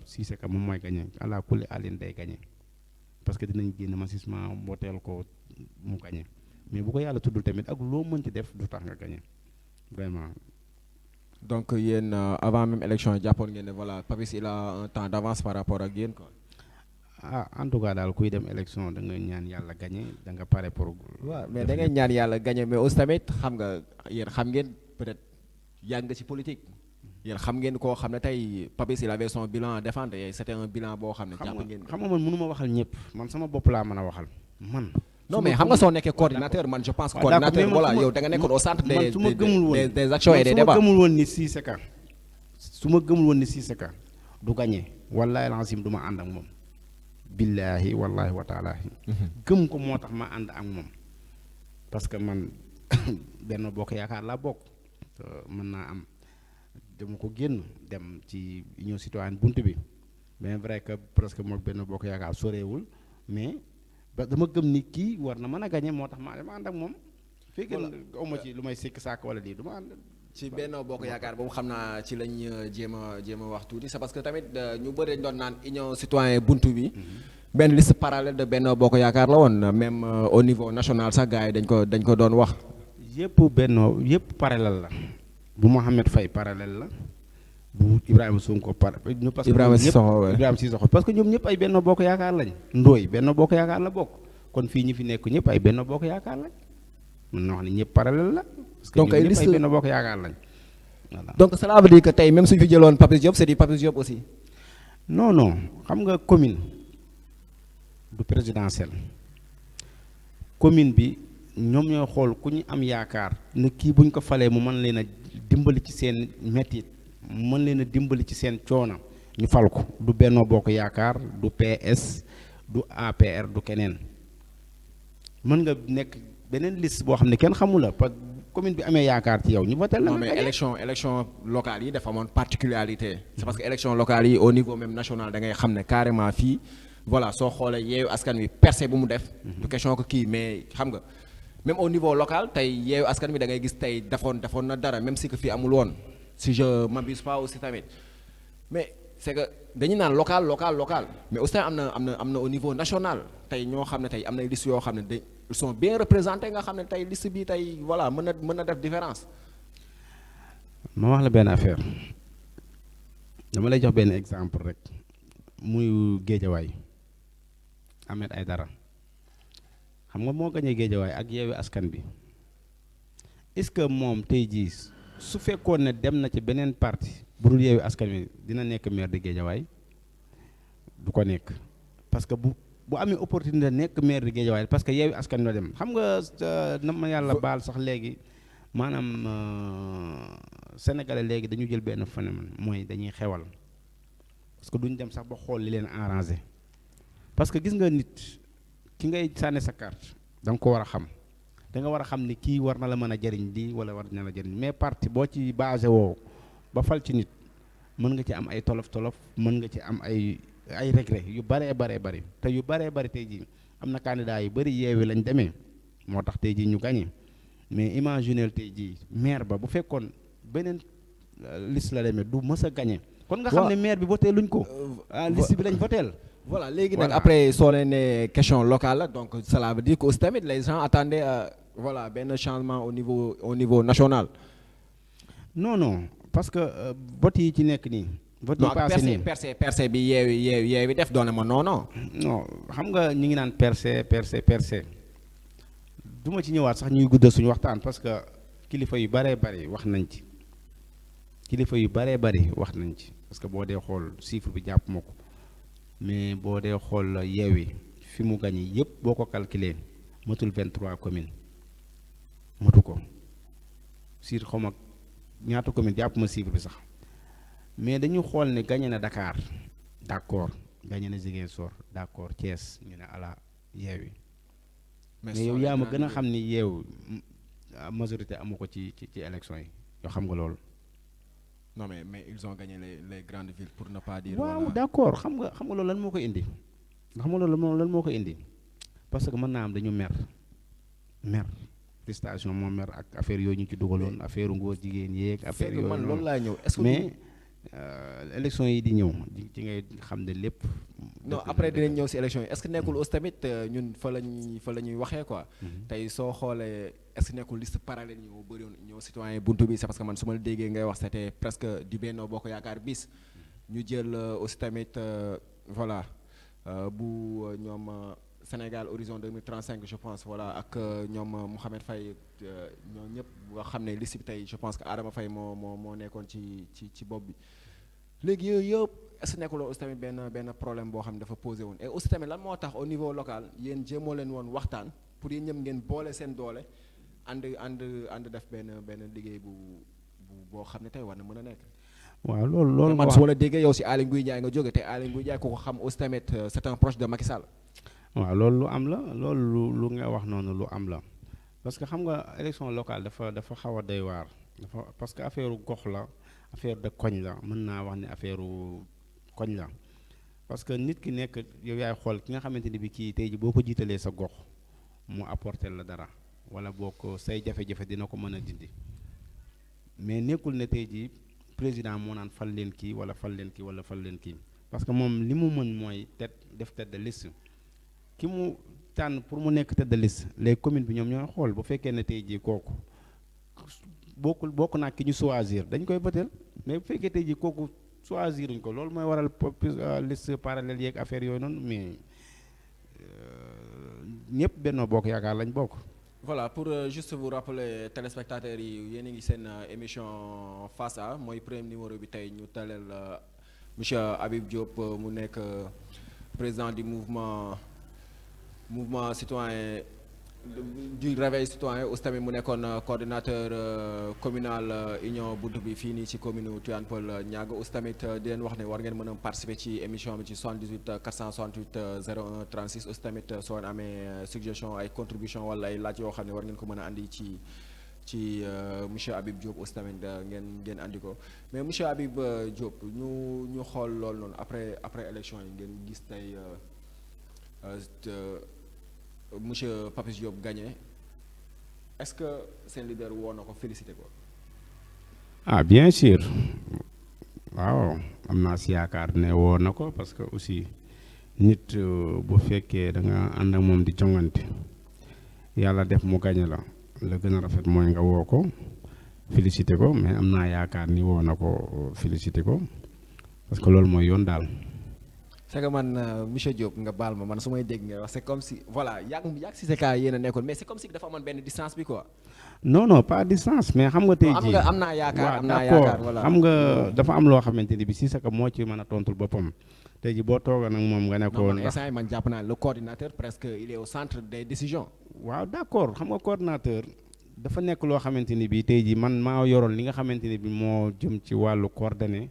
Cissé Ka moom mooy gañe ala kulli alin day gañe parce que dinañ génn massivement wooteel ko mu gañe mais bu ko yàlla tuddul tamit ak loo mën ci def du tax nga gañe vraiment. donc yéen avant même élection jàppoon ngeen ne voilà Papis il a un temps d'avance par rapport ak yéen quoi. En tout cas daal kuy dem élection da nga ñaan yàlla gagné da nga pare pour. waaw mais da ngay ñaan yàlla gagné mais aussi tamit xam nga yéen xam ngeen peut-être yàgg nga ci politique yéen xam ngeen koo xam ne tey Papis il avait son bilan à défendre et c'était un bilan boo xam ne. jàpp ngeen xam nga man mënu ma waxal ñëpp man sama bopp laa mën a waxal man. non mais xam nga soo nekkee coordinateur man je pense coordinateur voilà yow da nga nekkoon au centre des actions et des débats. su ma gëmul woon ni Cissé Ka su ma gëmul woon ni Cissé Ka du gagné wallaahi lancim du ma ànd ak moom. billaahi wallaahi wa taalaahi gëm ko moo tax ma ànd ak moom parce que man Benno Bokk Yaakaar laa bokk mën naa am dama ko génn dem ci Union Citoyenne bunt bi mais vrai que presque moom Benno Bokk Yaakaar soreewul mais dama gëm ni kii war na mën a gañe moo tax ma dama ànd ak moom fekkee awma ci lu may sikk sàkk wala lii du ma ànd ci Benno Bokk Yaakaar boobu xam naa ci lañ jéem a wax tuuti c'est parce que tamit ñu bëri dañ doon naan Union Citoyenne buntu bi benn liste parallèle de Benno Bokk Yaakaar la woon même au niveau national sax gars yi dañ ko doon wax. yëpp parallèle la bu Mohamed Faye parallèle la bu Ibrahima Sonko Ibrahima Sissoko parce que ñoom ñëpp ay Benno Bokk Yaakaar lañ Ndoye Benno Bokk Yaakaar la bokk kon fii ñi fi nekk ñëpp ay Benno Bokk Yaakaar lañ mën na wax ni ñëpp parallèle la. donc ay liste Benno Bokk Yaakaar lañ voilà. donc cela veut dire que tey même suñu fi jëloon Papis Diop c'est du Papis Diop aussi. non xam nga commune du présidentielle commune bi ñoom ñooy xool ku ñu am yaakaar ne kii buñ ko falee mu mën leen a dimbali ci seen mettit mën leen a dimbali ci seen coono ñu fal ko du Benno Bokk Yaakaar du PS du APR du keneen mën nga nekk beneen liste boo xam ne kenn xamula parce que commune bi amee yaakaar ci yow ñu voté la. non mais élection locale yi dafa amoon particularité. c'est parce que élection locale yi au niveau même national da ngay xam ne carrément fii voilà soo xoolee Yewwi Askan Wi percée bu mu def. du question que kii mais xam nga même au niveau local tey Yewwi Askan Wi da ngay gis tey defoon na dara même si que fii amul woon si je m'abuse pas aussi tamit mais c'est que dañuy naan local mais aussi am na au niveau national tey ñoo xam ne tey am na liste yoo xam ne ils sont bien représentés nga xam ne tey liste bi tey voilà mën na def différence. ma wax la benn affaire dama lay jox benn exemple rek muy Géejawaay Ahmed Aïdara xam nga moo gañee Géejawaay ak Yewwi Askan bi est-ce que moom tey jii su fekkoon ne dem na ci beneen parti bu dul Yewwi Askan Wi dina nekk maire de Géejawaay du ko nekk parce que bu amee opportunité nekk maire de Guédiawaye parce que Yewwi Askan Wi la dem xam nga na ma yàlla baal sax léegi maanaam sénégalais léegi dañu jël benn phénomène mooy dañuy xewal parce que duñ dem sax ba xool li leen arrangé parce que gis nga nit ki ngay sànni sa carte da nga ko war a xam da nga war a xam ni kii war na la mën a jëriñ lii wala war na la jëriñ mais parti boo ci basé woo ba fal ci nit mën nga ci am ay tolof mën nga ci am ay regret yu baree bari te yu baree bari tey jii am na candidat yu bëri yeewi lañ demee moo tax tey jii ñu gagné mais imaginel tey jii maire ba bu fekkoon beneen liste la demee du mës a gagné kon nga xam ne maire bi voté luñ ko liste bi lañ voteel voilà léegi nag après soo leen ne question locale la donc cela veut dire que aussi tamit les gens attendaient voilà benn changement au niveau national. non parce que vote yi ci nekk nii. vote yi passé nii percé bi yeewi def doone ma non xam nga ñu ngi naan percé du ma ci ñëwaat sax ñuy guddal suñu waxtaan parce que kilifa yu baree bari wax nañ ci parce que boo dee xool chiffre bi jàpp ma ko mais boo dee xool yeewi fi mu gañe yëpp boo ko calculé matul 23 communes matu ko sur xaw ma ñaata commune jàpp ma chiffre bi sax mais dañu xool ne gagné na Dakar d'accord gagné na Ziguinchor d'accord Thiès ñu ne ala yeewi mais yow yaa ma gën a xam ni yeew majorité amu ko ci élection yi yoo xam nga loolu. non mais ils ont gagné les grandes villes pour ne pas dire. waaw d'accord xam nga loolu lan moo ko indi parce que mën naa am dañu mer prestation moo mer ak affaire yooyu ñu ci dugaloon affaire ngóor jigéen yeeg affaire yooyu man loolu laa ñëw est-ce que mais élection yi di ñëw ci ngay xam ne lépp. non après dinañ ñëw si élection yi est-ce que nekkul aussi tamit ñun fa la ñuy waxee quoi. tey soo xoolee est-ce que nekkul liste parallèle ñoo bëri woon ñoo citoyen buntu bi c'est parce que man su ma la déggee ngay wax c'était presque du Benno Bokk Yaakaar bis ñu jël aussi tamit voilà bu ñoom Sénégal horizon 2035 je pense voilà ak ñoom Mouhamed Faye ñoo ñëpp nga xam ne liste bi tey je pense que Adama Faye moo nekkoon ci bopp bi léegi yooyu yëpp est-ce que nekkuloo aussi tamit benn problème boo xam ne dafa posé woon et aussi tamit lan moo tax au niveau local yéen jéemoo leen woon waxtaan pour yéen ñëpp ngeen boole seen doole ànd def benn liggéey bu boo xam ne tey war na mën a nekk. waaw loolu man su ma la déggee yow si Aly Ngouille Ndiaye nga jóge te Aly Ngouille Ndiaye ku ko xam aussi tamit c'est un proche de Macky Sall. waaw loolu lu am la loolu lu nga wax noonu lu am la parce que xam nga élection locale dafa xaw a doy waar parce que affaire gox la affaire de koñ la mën naa wax ne affaire koñ la parce que nit ki nekk yow yaay xool ki nga xamante ni bi kii tey ji boo ko jiitalee sa gox mu apporter la dara wala boo ko say jafe-jafe dina ko mën a dindi mais nekkul ne tey ji président moo naan fal leen kii wala fal leen kii parce que moom li mu mën mooy def tête de liste ki mu tànn pour mu nekk tête de liste les communes bi ñoom ñooy xool bu fekkee ne tey jii kooku bokk naa ki ñu choisir dañ koy bëteel mais bu fekkee tey jii kooku choisiruñ ko loolu mooy waral liste parallèle yeeg affaire yooyu noonu mais ñëpp Benno Bokk Yaakaar lañ bokk. voilà pour juste vous rappeler téléspectateurs yi yéen a ngi seen émission Face A mooy premier numéro bi tey ñu taleel monsieur Habib Diop mu nekk président du mouvement citoyen du réveil citoyen aussi tamit mu nekkoon coordinateur communal union buntu bi fii nii ci commune Tivaouane Peulh Niaga aussi tamit di leen wax ne war ngeen mën a participer ci émission bi ci 78 468 01 36 aussi tamit soo amee suggestion ay contribution wala ay laaj yoo xam ne war ngeen ko mën a andi ci monsieur Habib Diop aussi tamit ngeen andi ko mais monsieur Habib Diop ñu xool loolu noonu après élection yi ngeen gis tey monsieur Papis Diop gagné est-ce que seen leader woo na ko félicité ko. Bien sûr waaw am naa si yaakaar ne woo na ko parce que aussi nit bu fekkee da nga ànd ak moom di jongante yàlla def mu gagné la gën a rafet mooy nga woo ko félicité ko mais am naa yaakaar ni woo na ko félicité ko parce que loolu mooy yoon daal. c'est que man monsieur Diop nga baal ma man su may dégg nga wax c'est comme si voilà yàgg si sa cas yéen a nekkoon mais c'est comme si dafa amoon benn distance bi quoi. non pas distance mais xam nga tey jii am naa yaakaar voilà xam nga dafa am loo xamante ni bi si sa ka moo ci mën a tontul boppam tey jii boo tooga nag moom nga nekkoon. instant man jàpp naa le coordinateur presque il est au centre des décisions. waaw d'accord xam nga coordinateur dafa nekk loo xamante ni bi tey jii man maa yoroon li nga xamante ni bi moo jëm ci wàllu coordonner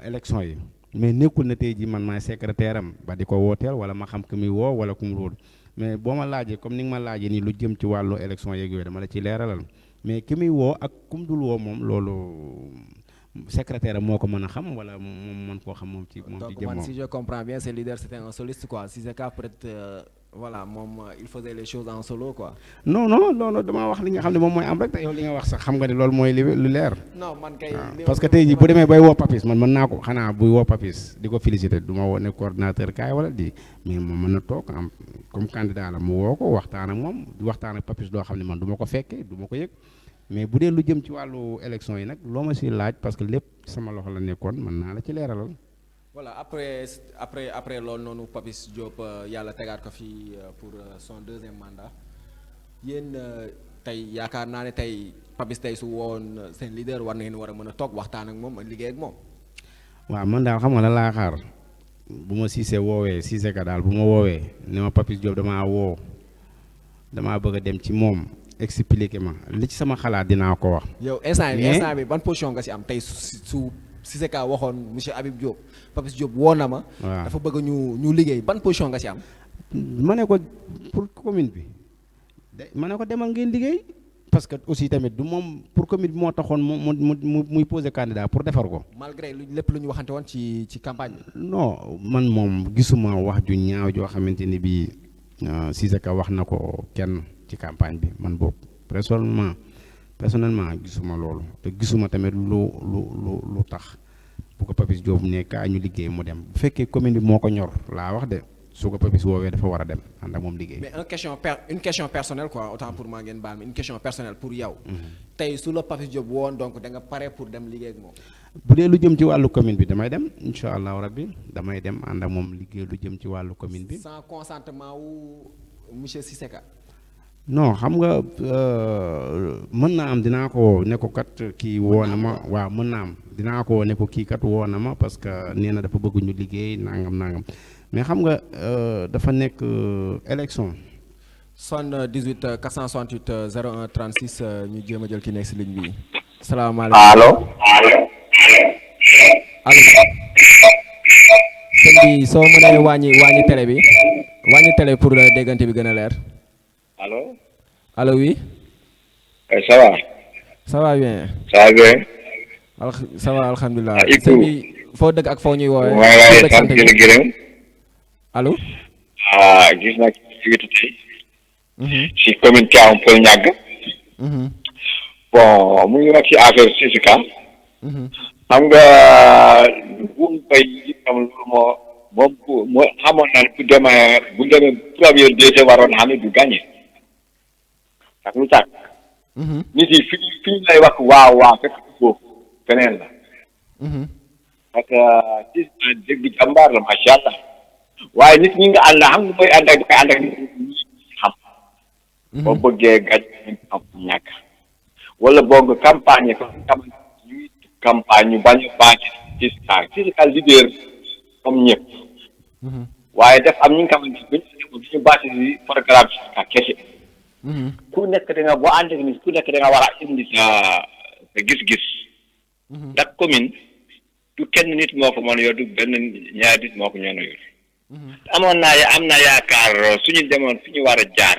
élection yi. mais nekkul na tey jii man maay secrétaire am ba di ko wooteel wala ma xam ku muy woo wala ku mu wóor mais boo ma laajee comme ni nga ma laajee nii lu jëm ci wàllu élection yeeg yooyu dama la ci leeralal mais ki muy woo ak kum dul woo moom loolu secrétaire moo ko mën a xam wala moom mën koo xam moom ci moom. donc man si je comprends bien c'est leader c'était un soliste quoi si c'est cas peut-être voilà moom il faisait les choses en solo quoi. non damaa wax li nga xam ne moom mooy am rek te yow li nga wax sax xam nga ne loolu mooy lu leer. non man kay parce que tey jii bu demee bay woo Papis man mën naa ko xanaa buy woo Papis di ko féliciter du ma woo ne coordinateur kaay wala di mais moom mën na toog am comme candidat la mu woo ko waxtaan ak moom waxtaan ak Papis doo xam ne man du ma ko fekkee du ma ko yëg mais bu dee lu jëm ci wàllu élection yi nag loo ma si laaj parce que lépp sama loxo la nekkoon mën naa la ci leeralal. voilà après loolu noonu Papis Diop yàlla tegaat ko fii pour son deuxième mandat yéen tey yaakaar naa ne tey Papis tey su woon seen leader war ngeen war a mën a toog waxtaan ak moom ak liggéey ak moom. waaw man daal xam nga la laa xaar bu ma Cissé woowee Cissé ka daal bu ma woowee ne ma Papis Diop damaa bëgg a dem ci moom expliquer ma li ci sama xalaat dinaa ko wax. yow instant bi ban position nga ci am tey su Cissé ka waxoon monsieur Habib Diop Papis Diop woo na ma. waaw dafa bëgg ñu liggéey ban position nga ci am. ma ne ko pour commune bi ma ne ko demal ngeen liggéey parce que aussi tamit du moom pour commune bi moo taxoon muy poser candidat pour defar ko. malgré lépp lu ñu waxante woon ci campagne bi. non man moom gisuma wax ju ñaaw joo xamante ni bii Cissé ka wax na ko kenn ci campagne bi man boobu personnellement gisuma loolu te gisuma tamit lu tax bu ko Papis Diop ne kaa ñu liggéey mu dem bu fekkee commune bi moo ko ñor laa wax de su ko Papis woowee dafa war a dem ànd ak moom liggéey. mais une question personnelle quoi autant pour moi ngeen baal ma une question personnelle pour yow. tey su la Papis Diop woon donc da nga pare pour dem liggéey ak moom. bu dee lu jëm ci wàllu commune bi damay dem incha allahu rabbi damay dem ànd ak moom liggéey lu jëm ci wàllu commune bi. sans consentement wu monsieur Cissé Ka. non xam nga mën naa am dinaa ko woo ne ko kat kii woo na ma waaw mën naa am dinaa ko woo ne ko kii kat woo na ma parce que nee na dafa bëgg ñu liggéey nangam mais xam nga dafa nekk élection. 78 468 01 36 ñu jéem a jël ki nekk si ligne bi. salaamaaleykum allo. sëñ bi soo mënee wàññi télé bi wàññi télé pour déggante bi gën a leer. Allô oui. Ça va. Ça va bien. Ça va bien. Ça va alhamdulilah. Ibou sëñ bi foo dëkk ak foo ñuy woowee. waaye sant di la gërëm. allo. gis naa ci tey. ci commune Thiaw Peulh Niaga. bon mu ngi wax ci affaire Cissé Ka. xam nga bu mu koy am loolu moo xamoon naa ne bu demee première décès waroon xam ne du gagné. ak lu tax nit yi fi ñu lay wax waaw fekk foofu feneen la parce que ci dégg jàmbaar la macha allah waaye nit ñi nga ànd xam nga mooy ànd ak dafay ànd ak nit ñi xam boo bëggee gaj ñu xam ñàkk wala boog campagne ñu bañ a bàcc Cissé Ka leader comme ñëpp waaye def am ñi nga xamante ni ñu bàcc si programme Cissé Ka kese ku nekk da nga boo ànd ak nit ku nekk da nga war a indi sa gis-gis ndax commune du kenn nit moo ko mën a yor du benn ñaari nit moo ko ñoo yor am na yaakaar suñu demoon fi ñu war a jaar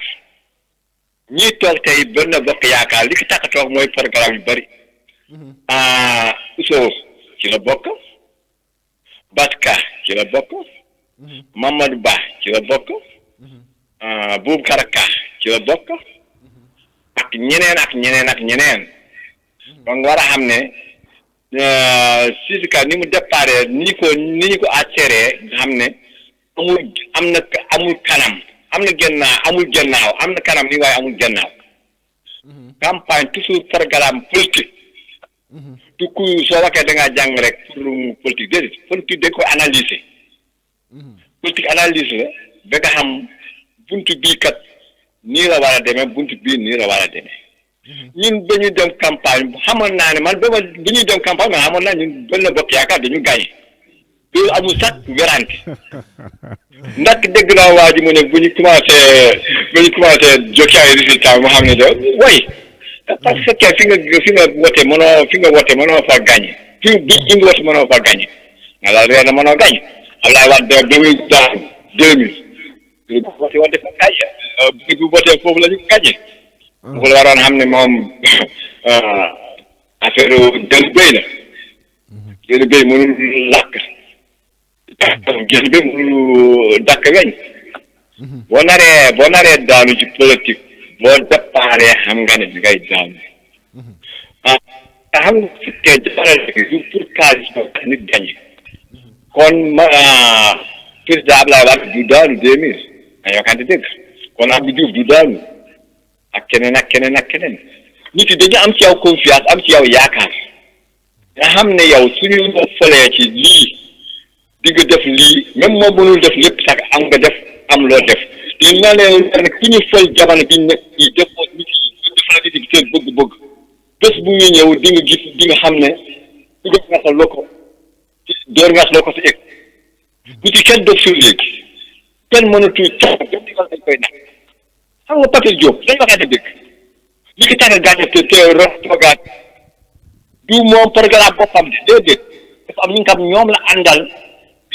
ñii toog tey benn bokk yaakaar li ki tax a toog mooy programme yu bëri Ousso ci la bokk Baska ci la bokk Mamadou Ba ci la bokk Boubacar Ka ci la bokk ak ñeneen donc war a xam ne Cissé Ka ni mu déparé ni ñu ko accéléré nga xam ne amul kanam am na gannaaw am na kanam ni waaye amul gannaaw campagne toujours programme politique du ku soo waxee da ngaa jàng rek pour politique déedéet politique dañ koy analyser politique analyse la ba nga xam buntu bii kat nii la war a demee buntu bii nii la war a demee ñun dañuy dem campagne xamoon naa ne man ba ñuy dem campagne man xamoon naa ñun Benno Bokk Yaakaar dañu gagné loolu amul sax werante ndax dégg naa waa ji mu ne bu ñu commencé joxe ay résultats moo xam ne da way parce que fi nga wote mënoo fa gagné fi nga wote mënoo fa gagné alors réer na mënoo gagné Abdoulaye Wade 2000 bu voté woon dafa gagné bu voté foofu la ñu gagné. bu la waroon xam ne moom affaire jël béy la. jël béy mënul làkk. jël béy mënul dàkk weñ. boo naree daanu ci politique boo déparé xam nga ne bi ngay daanu. te xam nga fekkee jaarale du pour xaalis ba nit gagné. kon président Abdoulaye Wade du daanu 2000 ay waxante dëgg kon Abdou Diouf du daanu ak keneen nit yi dañu am ci yow confiance am ci yow yaakaar nga xam ne yow suñu la fëlee ci lii di nga def lii même moo mënul def lépp sax am nga def am loo def te na leen ne ku ñu fël jamono bi nekk yi def nit yi defal nit yi seen bëgg-bëgg bés bu ñu ñëw di nga gis di nga xam ne du def nga loo ko door nga loo ko si egg nit yi kenn doog suul léegi kenn mënatu coono kenn digal dañ koy nax xam nga Papis Diop dañ waxee dëgg li ki tax a gàññe te toogaat du moom programme boppam de déedéet dafa am ñu nga xam ñoom la àndal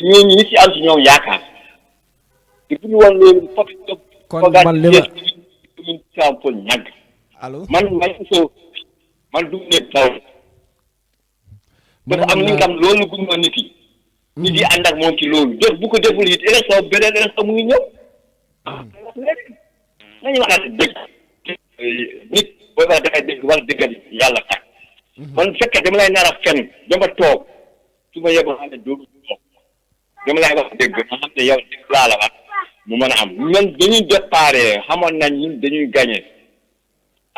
ñooñu ñi ci am ci ñoom yaakaar te bu ñu woon loolu Papis Diop toogaat commune Tivaouane Peulh ñàgg man du ne taw dafa am ñu nga xam loolu guñ ma nit yi nit yi ànd ak moom ci loolu donc bu ko deful it élection beneen élection mu ngi ñëw nañu waxaat dëgg nit booy wax dafay dégg wax dëggal yàlla tax man fekkee dama lay nar a fen dama toog su ma yeboo xam ne doodu toog dama lay wax dëgg nga xam ne yow dëgg laa la wax mu mën a am ñun dañuy déparé xamoon nañ ñun dañuy gagné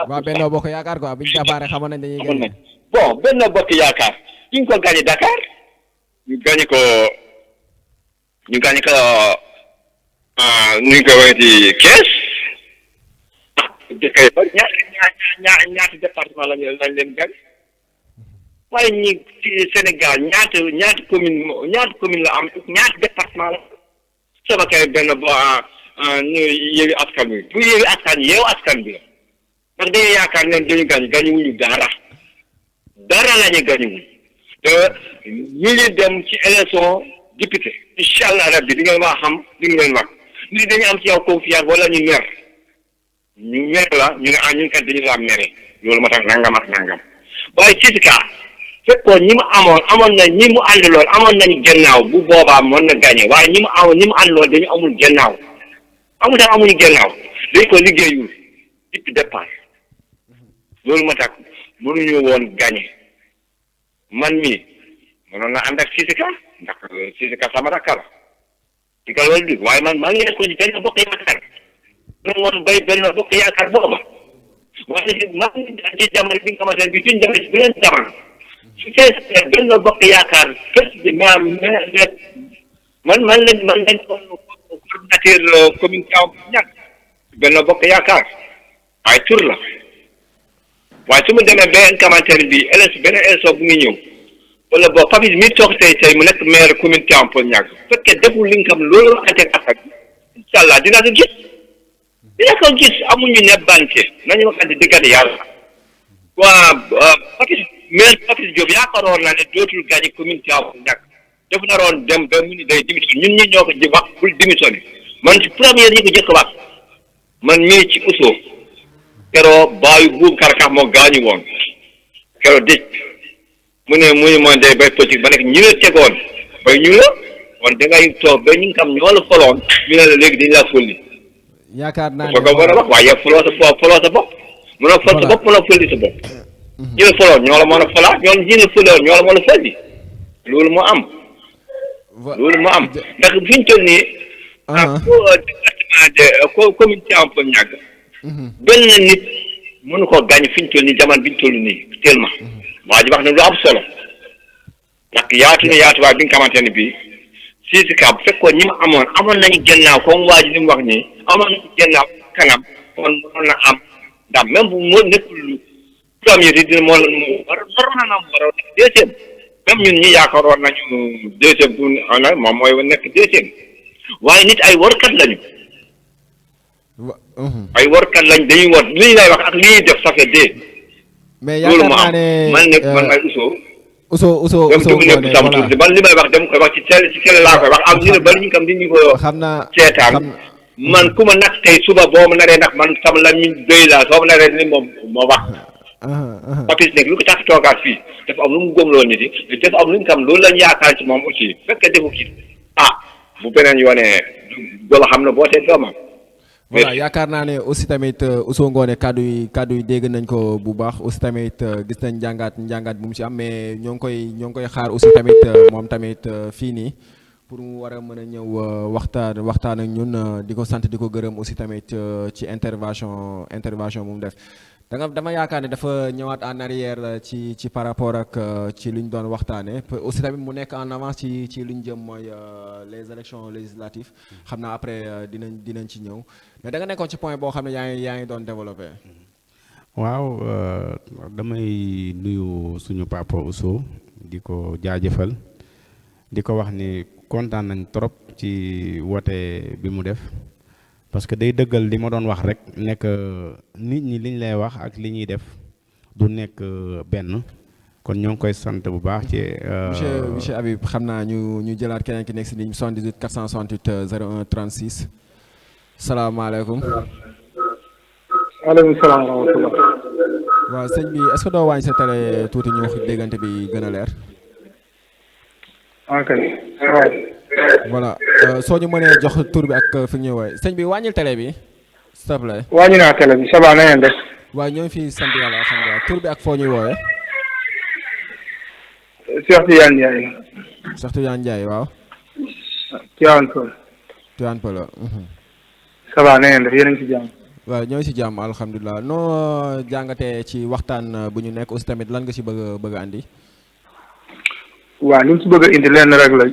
waa Benno Bokk Yaakaar quoi biñu déparé xamoon nañ dañuy gagné bon Benno Bokk Yaakaar ñu ko gagné Dakar ñu gagné ko ñu ko waxee Kees dëkk yi ba ñaata département lañ leen gagné waaye ñi ci Sénégal ñaata commune la am ñaata département la sama kay benn bo ñu Yewwi Askan Wi bu Yewwi Askan yeewu askan bi la ndax dañuy yaakaar ne dañu gagné wuñu dara la ñu gagné wuñu te ñu ngi dem ci élection député incha allah rabbi di ngeen wax xam di ngeen wax nit dañu am ci yow confiance wala ñu mer la ñu ne ñun kat dañu la mere loolu moo tax nangam ak nangam waaye ci fekkoon ñi mu amoon na ñi mu àndaloon amoon nañu gennaaw bu boobaa mën na gagné waaye ñi mu àndaloon dañu amul gennaaw amuñu gennaaw dañ ko liggéeyul depuis départ loolu moo tax mënuñu woon gagné man mii mënoon na ànd ak Sisika ndax Sisika sama rakk la ci ka loolu dig waaye man maa ngi nekkoon ci Benno Bokk Yaakaar man woon bay Benno Bokk Yaakaar booba waaye maa ngi ci jamono bi nga xamante ne bi suñ demee ci beneen jamono su fekkee Benno Bokk Yaakaar fës bi man lañ ko coordinateur commune Tivaouane ñàkk Benno Bokk Yaakaar waaye tur la waaye su ma demee beneen commentaire bi beneen élection bu ngi ñëw wala boo Papis mi toog tey mu nekk maire commune Tivaouane Peulh ñàkk su fekkee deful li nga xam loolu waxante ak askan incha allah dina ko gis amuñu nebbante nañu waxante diggante yàlla waa Papis Diop yaakaaroon naa ne dootul gagné commune Tivaouane Peulh ñàkk def naroon dem ba mu ni day démissionné ñun ñi ñoo ko ji wax bul démissionné man ci première ñi ko jëkk wax man mii ci Ousso keroo baayu Boubacar Ka moo gaañu woon keroo dëj mu ne mooy day bay politique ba nekk ñu la tegoon bay ñu la kon dangay toog ba ñu nga xam ñoo la foloon ñu ne la léegi dañu laa folli yaakaar naa ne ko war a wax waaye foloo sa bopp mënoo fol sa bopp mënoo folli sa bopp ñu la foloon ñoo la mën a folaat ñoo ñu la foloon ñoo la mën a folli loolu moo am ndax fi ñu toll nii département de commune Tivaouane Peulh ñàgg benn nit mënu koo gaañ fi ñu toll nii jamono bi ñu toll nii tellement waa ji wax ne lu am solo ndax yaatuwaay bi nga xamante ne bii Sisika bu fekkoon ñi ma amoon nañu gennaaw comme waa ji li mu wax nii amoon nañu gennaaw kanam kon mënoon na am ndax même bu moo nekkul lu premier yi dina waroon na am deuxième même ñun ñi yaakaaroon nañu deuxième bu moom mooy nekk deuxième waaye nit ay warkat lañu. ay warkat lañ dañuy war li ñu lay wax ak li ñuy def ça fait deux. mais yaakaar naa ne man may Ousso Ousso nekk sam tuuti man li may wax dem koy wax ci télé laa koy wax am ñu ne bari ñu kam di ñu ko xam naa seetaan man ku ma nag tey suba boo ma naree ndax man sama lamiñ doy laa soo ma naree ni moom moo wax Papis nekk lu ko tax toogaat fii dafa am lu mu gëmloo nit yi dafa am lu ñu tam loolu lañ yaakaar ci moom aussi fekkee defu kii bu beneen yoonee golo xam na boo tee doomam. voilà yaakaar naa ne aussi tamit Ousou Ngoné kaddu yi dégg nañ ko bu baax aussi tamit gis nañ njàngaat bu mu ci am mais ñoo ngi koy xaar aussi tamit moom tamit fii nii pour mu war a mën a ñëw waxtaan ak ñun di ko sant di ko gërëm aussi tamit ci intervention bu mu def. dama yaakaar ne dafa ñëwaat en arrière ci par rapport ak ci li ñu doon waxtaanee aussi tamit mu nekk en avance ci li ñu jëm mooy les élections législatives xam naa après dinañ ci ñëw mais da nga nekkoon ci point boo xam ne yaa ngi doon développé. waaw damay nuyu suñu papa Ousou di ko jaajëfal di ko wax ni kontaan nañ trop ci woote bi mu def. parce que day dëggal li ma doon wax rek nekk nit ñi liñ lay wax ak li ñuy def du nekk benn kon ñoo ngi koy sant bu baax ci. monsieur Habib xam naa ñu jëlaat keneen ki nekk si ligne 78 468 01 36 salaamaaleykum. waaleykum salaam wa rahmatulah. waaw sëñ bi est-ce que doo wàññi sa télé tuuti ñu déggante bi gën a leer. ok waaw. voilà soo ñu mënee jox tur bi ak fi ñu woowee sëñ bi wàññil télé bi s'il te plaît. wàññi naa télé bi ça va na ngeen def. waaw ñoo ngi fi sant yàlla alhamdulilah tur bi ak foo ñuy woowee. Cheikh Tidiane Ndiaye. Cheikh Tidiane Ndiaye waaw. Tivaouane Peulh. Tivaouane Peulh. ça va na ngeen def yéen a ngi ci jàmm. waaw ñoo ngi si jàmm alhamdulilah noo jàngatee ci waxtaan bu ñu nekk aussi tamit lan nga si bëgg a andi. waaw li mu si bëgg a indi lenn rek la.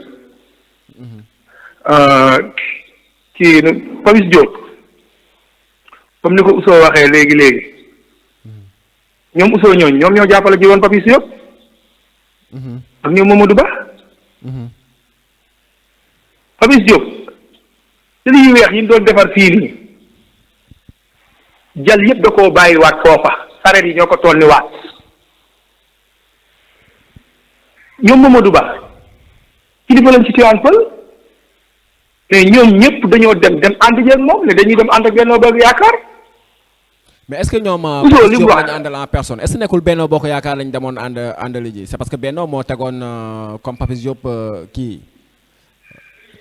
kii Papis Diop comme ni ko Ousou waxee léegi ñoom Ousou ñoom ñoo jàppale ji woon Papis Diop ak ñoom Mamadou Ba Papis Diop te li weex yi ñu doon defar fii nii jal yëpp da koo bàyyiwaat foofa sareet yi ñoo ko tonni waat ñoom Mamadou Ba kilifa lañ ci Tivaouane Peulh mais ñoom ñëpp dañoo dem ànd jeeg moom ne dañuy dem ànd ak Benno Bokk Yaakaar. mais est-ce que ñoom li mu wax lañu àndal en personne est-ce que nekkul Benno Bokk Yaakaar lañ demoon àndali ji c'est parce que Benno moo tegoon comme Papis Diop kii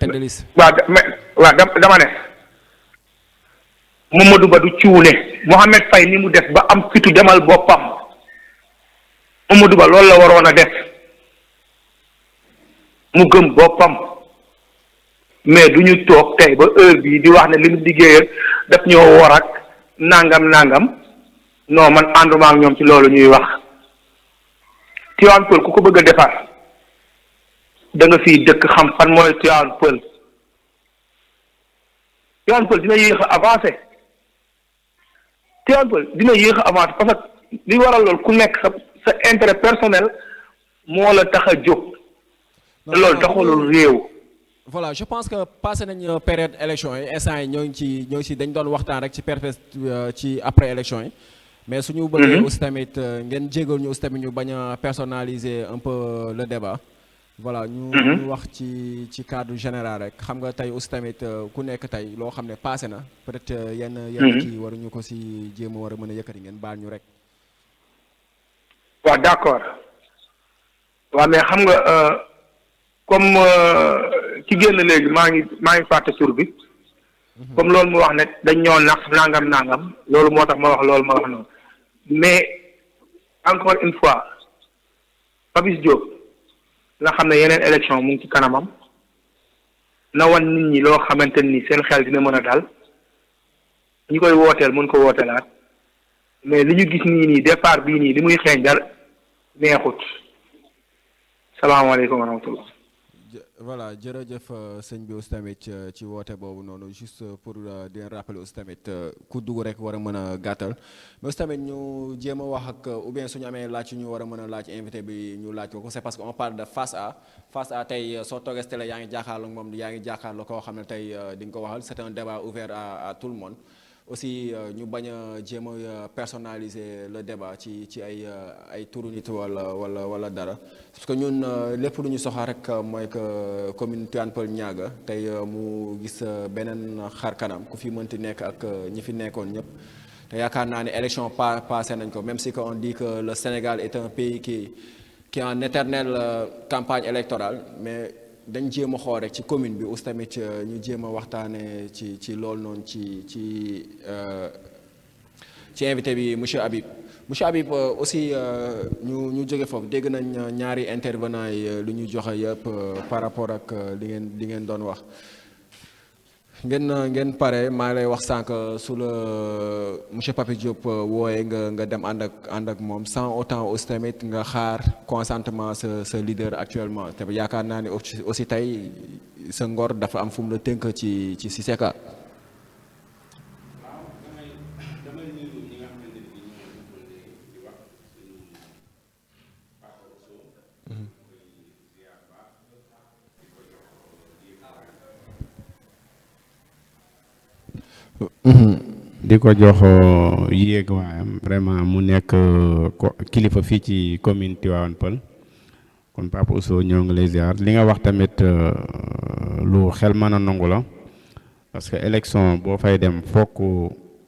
tête de liste. waaw dama ne Mamadou Ba du cuune Mohamed Faye ni mu def ba am fitu demal boppam Mamadou Ba loolu la waroon a def mu gëm boppam. mais du ñu toog tey ba heure bii di wax ne li mu liggéeyal daf ñoo war ak nangam non man ànduma ak ñoom ci loolu ñuy wax Tivaouane Peulh ku ko bëgg a defar da nga fiy dëkk xam fan mooy Tivaouane Peulh dina yéex a avancé Tivaouane Peulh dina yéex a avancé parce que li waral loolu ku nekk sa intérêt personnel moo la tax a jóg te loolu taxulul réew. voilà je pense que passé nañ période élection yi instant yi ñoo ngi ci dañ doon waxtaan rek ci après élection yi mais suñu bëggee aussi tamit ngeen jégal ñu aussi tamit ñu bañ a personnaliser un peu le débat voilà ñu wax ci cadre général rek xam nga tey aussi tamit ku nekk tey loo xam ne passé na peut-être yenn kii waruñu ko si jéem a war a mën a yëkkati ngeen baal ñu rek. waaw d'accord waaw mais xam nga comme ci génn léegi maa ngi fàtte tur bi comme loolu mu wax ne dañ ñoo nax nangam loolu moo tax ma wax loolu ma wax noonu mais encore une fois Papis Diop nga xam ne yeneen élection mu ngi ci kanamam na wan nit ñi loo xamante ni seen xel dina mën a dal ñi koy wooteel mën ko wooteelaat mais li ñu gis nii départ bii nii li muy xeeñ dal neexut salaamaaleykum wa rahmatullah. voilà jërëjëf sëñ bi aussi tamit ci woote boobu noonu juste pour di rappeler aussi tamit ku dugg rek war a mën a gàttal mais aussi tamit ñu jéem a wax ak ou bien suñu amee laaj ñu war a mën a laaj invité bi ñu laaj ko c'est parce que on parle de face à tey soo toogee télé yaa ngi jàkkaarloo moom yaa ngi jàkkaarloo koo xam ne tey di nga ko waxal c'est un débat ouvert à tout le monde aussi ñu bañ a jéem a personnaliser le débat ci ay turu nit wala dara parce que ñun lépp lu ñu soxla rek mooy que commune Tivaouane Peulh Niaga tey mu gis beneen xar kanam ku fi mënti nekk ak ñi fi nekkoon ñëpp te yaakaar naa ne élection passé nañ ko même si que on dit que le Sénégal est un pays qui est en éternelle campagne électorale mais dañ jéem a xool rek ci commune bi aussi tamit ñu jéem a waxtaanee ci loolu noonu ci invité bi monsieur Habib aussi ñu jóge foofu dégg nañ ñaari intervenants yi lu ñu joxe yëpp par rapport ak li ngeen doon wax ngeen pare maa lay wax sànq su la monsieur Papy Diop wooyee nga dem ànd ak moom sans autant aussi tamit nga xaar consentement sa leader actuellement te yaakaar naa ne aussi tey sa ngor dafa am fu mu la tënk ci Siseka. di ko jox yéeg waayam vraiment mu nekk kilifa fii ci commune Tivaouane Peulh kon Papa Ousso ñoo ngi lay ziar li nga wax tamit lu xel mën a nangu la parce que élection boo fay dem fokk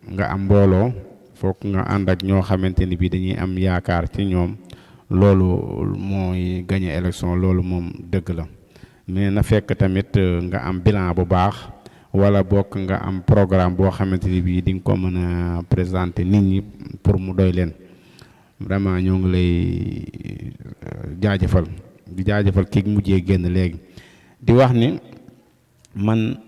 nga am mbooloo fokk nga ànd ak ñoo xamante ni bi dañuy am yaakaar ci ñoom loolu mooy gagné élection loolu moom dëgg la mais na fekk tamit nga am bilan bu baax wala bokk nga am programme boo xamante ni bii di nga ko mën a présenter nit ñi pour mu doy leen vraiment ñoo ngi lay jaajëfal di jaajëfal kii mujjee génn léegi di wax ni man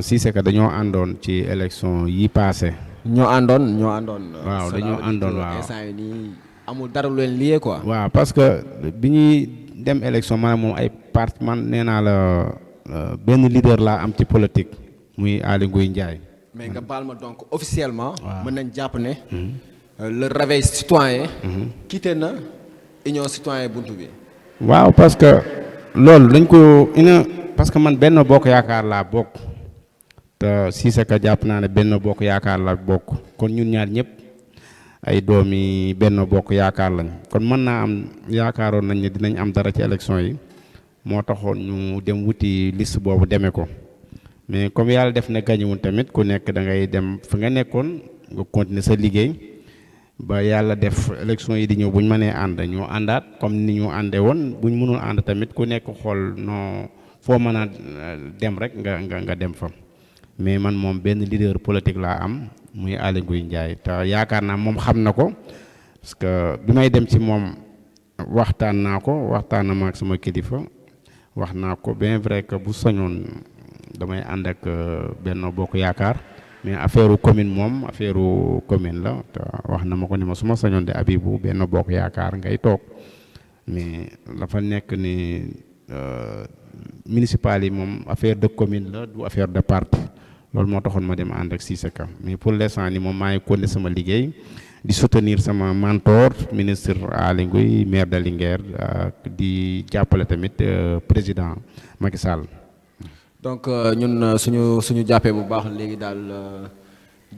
Siseka dañoo àndoon ci élection yi passé ñoo àndoon. waaw dañoo àndoon waaw instant yi nii amul dara lu leen lié quoi. waaw parce que bi ñuy dem élection maanaam moom ay parti man nee naa la. benn leader laa am ci politique muy Aly Ngouille Ndiaye. mais nga baal ma donc officiellement. mën nañ jàpp ne. le réveil citoyen. quitté na union citoyen buntu bi. waaw parce que loolu dañ ko parce que man Benno Bokk Yaakaar laa bokk te Siseka jàpp naa ne Benno Bokk Yaakaar laa bokk kon ñun ñaar ñëpp ay doomi Benno Bokk Yaakaar lañ kon mën naa am yaakaaroon nañ ne dinañ am dara ci élection yi. moo taxoon ñu dem wuti liste boobu demee ko mais comme yàlla def na gañewul tamit ku nekk da ngay dem fa nga nekkoon nga continuer sa liggéey ba yàlla def élection yi di ñëw bu ñu mënee ànd ñoo àndaat comme ni ñu àndee woon bu ñu mënul ànd tamit ku nekk xool noo foo mën a dem rek nga dem fa mais man moom benn leader politique laa am muy Aly Ngouille Ndiaye te yaakaar naa moom xam na ko parce que bi may dem ci moom waxtaan na ma ak sama kilifa. wax naa ko bien vrai que bu soñoon damay ànd ak Benno Bokk Yaakaar mais affaire commune moom affaire commune la te wax na ma ko ni ma su ma soñoon de Habibou Benno Bokk Yaakaar ngay toog mais dafa nekk ni municipal yi moom affaire de commune la du affaire de parti loolu moo taxoon ma dem ànd ak Siseka mais pour l'instant ni moom maa ngi continuer sama liggéey di soutenir sama mentor ministre Aly Ngouille maire de Linguère di jàppale tamit président Macky Sall. donc ñun suñu jàppee bu baax léegi daal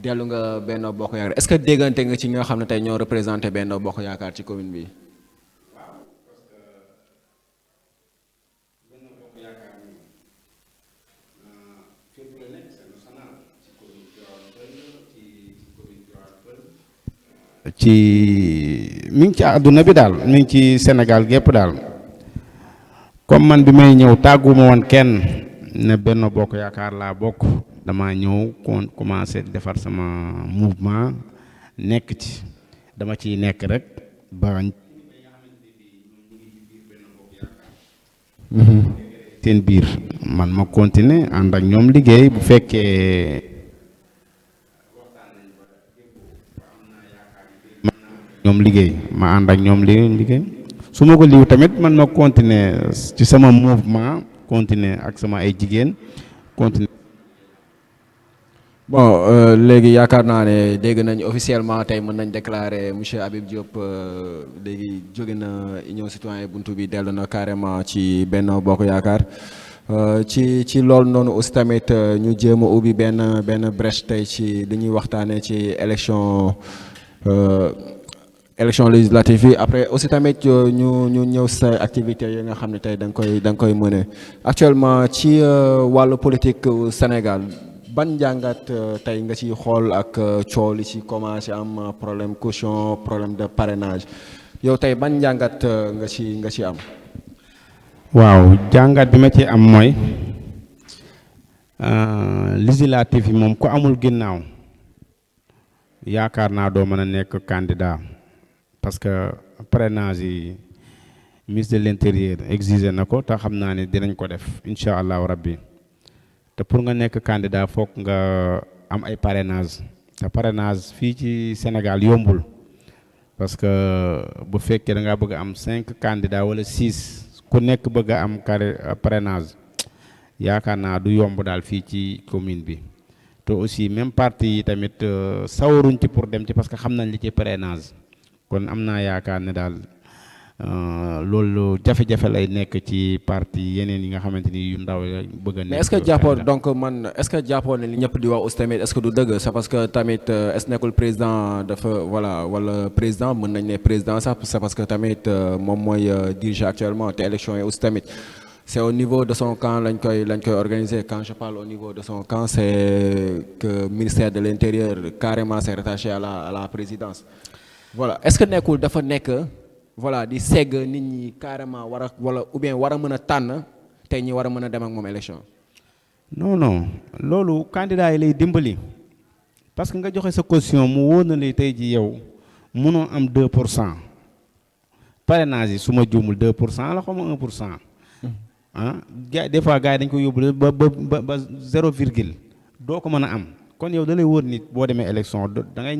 dellu nga Benno Bokk Yaakaar est-ce que déggante nga ci nga xam ne tey ñoo représenté Benno Bokk Yaakaar ci commune bi. mi ngi ci àdduna bi daal mi ngi ci Sénégal gépp daal comme man bi may ñëw tàgguma woon kenn ne Benno Bokk Yaakaar laa bokk dama ñëw commencé defar sama mouvement nekk ci dama ciy nekk rek ba seen biir man ma continuer ànd ak ñoom liggéey bu fekkee ñoom liggéey ma ànd ak ñoom liggéey su ma ko liw tamit man ma continuer ci sama mouvement continuer ak sama ay jigéen continuer. bon léegi yaakaar naa ne dégg nañ officiellement tey mën nañ déclarer monsieur Habib Diop léegi jóge na union citoyen buntu bi dellu na carrément ci Benno Bokk Yaakaar ci loolu noonu aussi tamit ñu jéem a ubbi benn brèche tey ci li ñuy waxtaanee ci élection législative yi après aussi tamit ñu ñëw sa activité yi nga xam ne tey da nga koy mëne actuellement ci wàllu politique Sénégal ban njàngat tey nga ci xool ak coow li ci commencé am problème caution problème de parrainage yow tey ban njàngat nga ci am. waaw jàngat bi ma ci am mooy législative yi moom ku amul ginnaaw yaakaar naa doo mën a nekk candidat parce que parrainage yi ministre de l'intérieur exigé na ko te xam naa ne dinañ ko def incha allahu rabbi te pour nga nekk candidat foog nga am ay parrainage te parrainage fii ci Sénégal yombul parce que bu fekkee da ngaa bëgg a am 5 candidats wala 6 ku nekk bëgg a am parrainage yaakaar naa du yomb daal fii ci commune bi te aussi même parti yi tamit sawaruñ ci pour dem ci parce que xam nañ li ci parrainage kon am naa yaakaar ne daal loolu jafe-jafe lay nekk ci parti yeneen yi nga xamante ni yu ndaw bëgg a nekk. mais est-ce que jàppoon donc est-ce que jàppoon ne li ñëpp di wax aussi tamit est-ce que du dëgg c'est parce que tamit est-ce nekkul président dafa voilà wala président mën nañ ne président sax c'est parce que tamit moom mooy diriger actuellement te élection yi aussi tamit c'est au niveau de son camp lañ koy organiser. Quand je parle au niveau de son camp c'est que ministère de l'intérieur carrément c'est rattaché à la présidence voilà est-ce que nekkul dafa nekk voilà di segg nit ñi carrément war a wala ou bien war a mën a tànn tey ñi war a mën a dem ak moom élection. non loolu candidat yi lay dimbali parce que nga joxe sa caution mu wóor na li tey ji yow mënoo am 2% parrainage yi su ma juumul 2% la xaw ma 1% ah des fois gars yi dañ ko yóbbu ba 0, doo ko mën a am. kon yow da lay wóor nit boo demee élection da ngay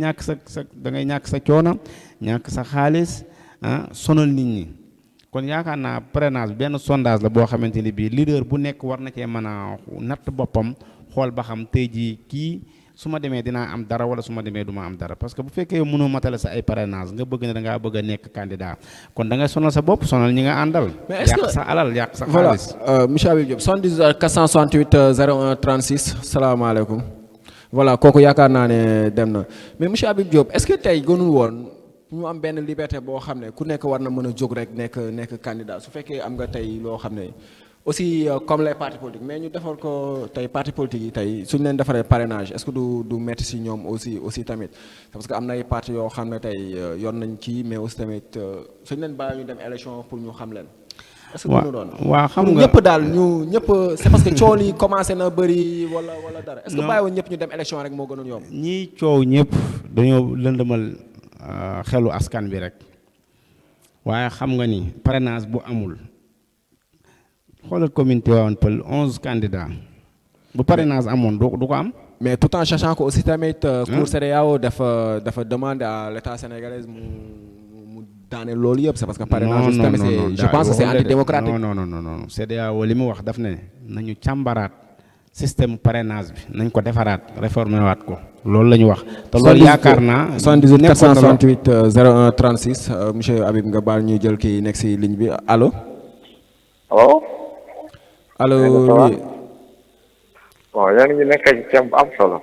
ñàkk sa coono ñàkk sa xaalis sonal nit ñi kon yaakaar naa parrainage benn sondage la boo xamante ni bii leader bu nekk war na cee mën a natt boppam xool ba xam tey jii kii su ma demee dinaa am dara wala su ma demee du ma am dara parce que bu fekkee yow mënoo matale sa ay parrainage nga bëgg ne da ngaa bëgg a nekk candidat kon da ngay sonal sa bopp sonal ñi nga àndal. yàq sa alal yàq sa xaalis. voilà monsieur Habib Diop 78 468 01 36 salaamaaleykum. voilà kooku yaakaar naa ne dem na mais monsieur Habib Diop est-ce que tey gënul woon ñu am benn liberté boo xam ne ku nekk war na mën a jóg rek nekk candidat su fekkee am nga tey loo xam ne aussi comme les partis politiques mais ñu defal ko tey partis politiques yi tey suñu leen defaree parrainage est-ce que du metti si ñoom aussi tamit parce que am na ay partis yoo xam ne tey yoon nañ ci mais aussi tamit suñu leen bàyyi ñu dem élection pour ñu xam leen. est-ce que mënu doon waaw xam nga ñëpp daal ñu ñëpp c'est parce que coow li commencé na bëri wala dara. est-ce que bàyyiwoon ñëpp ñu dem élection rek moo gënoon yomb. ñii coow ñëpp dañoo lëndëmal xelu askan bi rek waaye xam nga ni parrainage bu amul xoolal commune Tivaouane Peulh 11 candidats bu parrainage amoon du ko am. mais tout en sachant que aussi tamit. Cour CEDEAO dafa demander à l'État sénégalais mu daane loolu yëpp c'est parce que parrainage tamit je pense que c'est antidémocratique. non CEDEAO li mu wax daf ne nañu càmbaraat système parrainage bi nañ ko defaraat réformer waat ko loolu la ñu wax. te loolu yaakaar naa. 78 468 01 36 monsieur Habib nga baal ñuy jël kii nekk si ligne bi allo. allo oui. bon yaa ngi nekk ci thème bu am solo.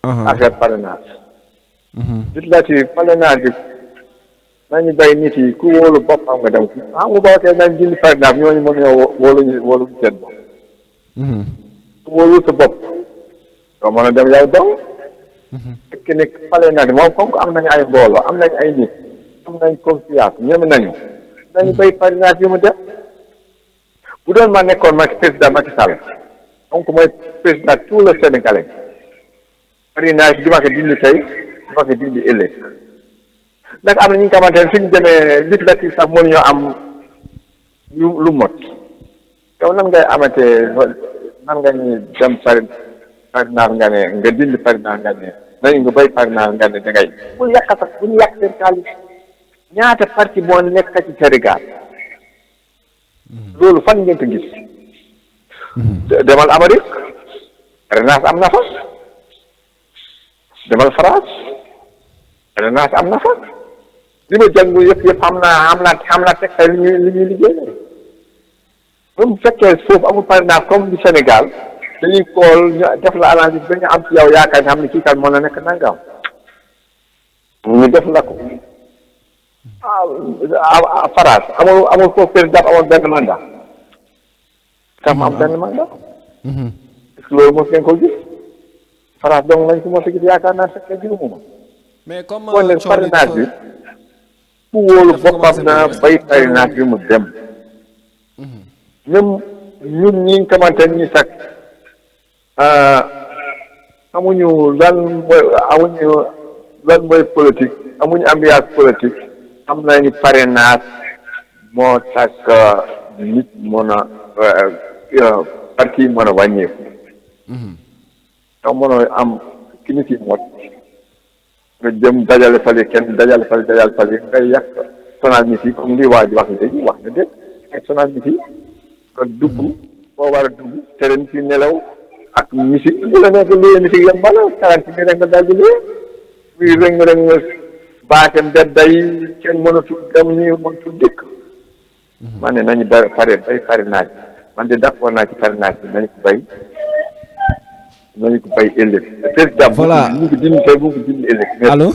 affaire parrainage. législative parrainage bi nañu bay nit yi ku wóolu boppam nga dem ci xam nga boo xee nañ jënd parrainage ñooñu mën ñoo wóolu seen bopp. ku wóolu sa bopp doo mën a dem yow dong. fekk ne parrainage moom comme que am nañu ay mbooloo am nañu ay nit am nañ confiance ñeme nañu bay parrainage yu mu def. bu doon ma nekkoon ma président Macky Sall donc mooy président tout le Sénégalais parrainage du ma ko dindi tey du ma ko dindi ëllëg ndax am na ñi nga xamante ne suñu demee législative sax mënuñoo am lu mot yow nan ngay amatee nan nga ñuy dem parrainage nga ne nga dindi parrainage nga ne nañu nga bay parrainage nga ne dangay bu yàq sax bu ñu yàq seen xaalis ñaata parti moo nekk ci Sénégal loolu fan ngeen ko gis demal Amérique parrainage am na fa demal France parrainage am na fa li ma jàngu yëpp xam naa teg li ñuy liggéey bu fekkee foofu amul parrainage comme du Sénégal dañuy xool ñu def la analyse ba ñu am ci yow yaakaar nga xam ne kii kat mën na nekk nangam ñu def la ko France amul foofu président amoon benn mandat tam am benn mandat est-ce que loolu mos ngeen ko gis France donc lañ ko mos a gis yaakaar naa fekkee jiwuma mais comme kon nag parrainage bi ku wóolu boppam na bay parrainage bi mu dem même ñun ñi nga xamante ni sax amuñu lan mooy politique amuñu ambiance politique am nañu parrainage moo tax nit mën a parti mën a wàññeeku ndax mënoo am ki nit yi mot nga jëm dajale fale kenn dajale fale ngay yàq sonal nit yi comme li waa ji wax léegi wax na dëgg ak sonal nit yi nga dugg foo war a dugg tere nit yi nelaw ak musique bu la nekk lii musique yam bala 40 mi rek nga daal di lii muy rëng nga baate mbedda yi kenn mënatul dem ñi mënatul dëkk man ne nañu bay parrainage man de d'accord naa ci parrainage bi nañu ko bay ëllëg président voilà bu ko dindi tey bu ko dindi ëllëg allo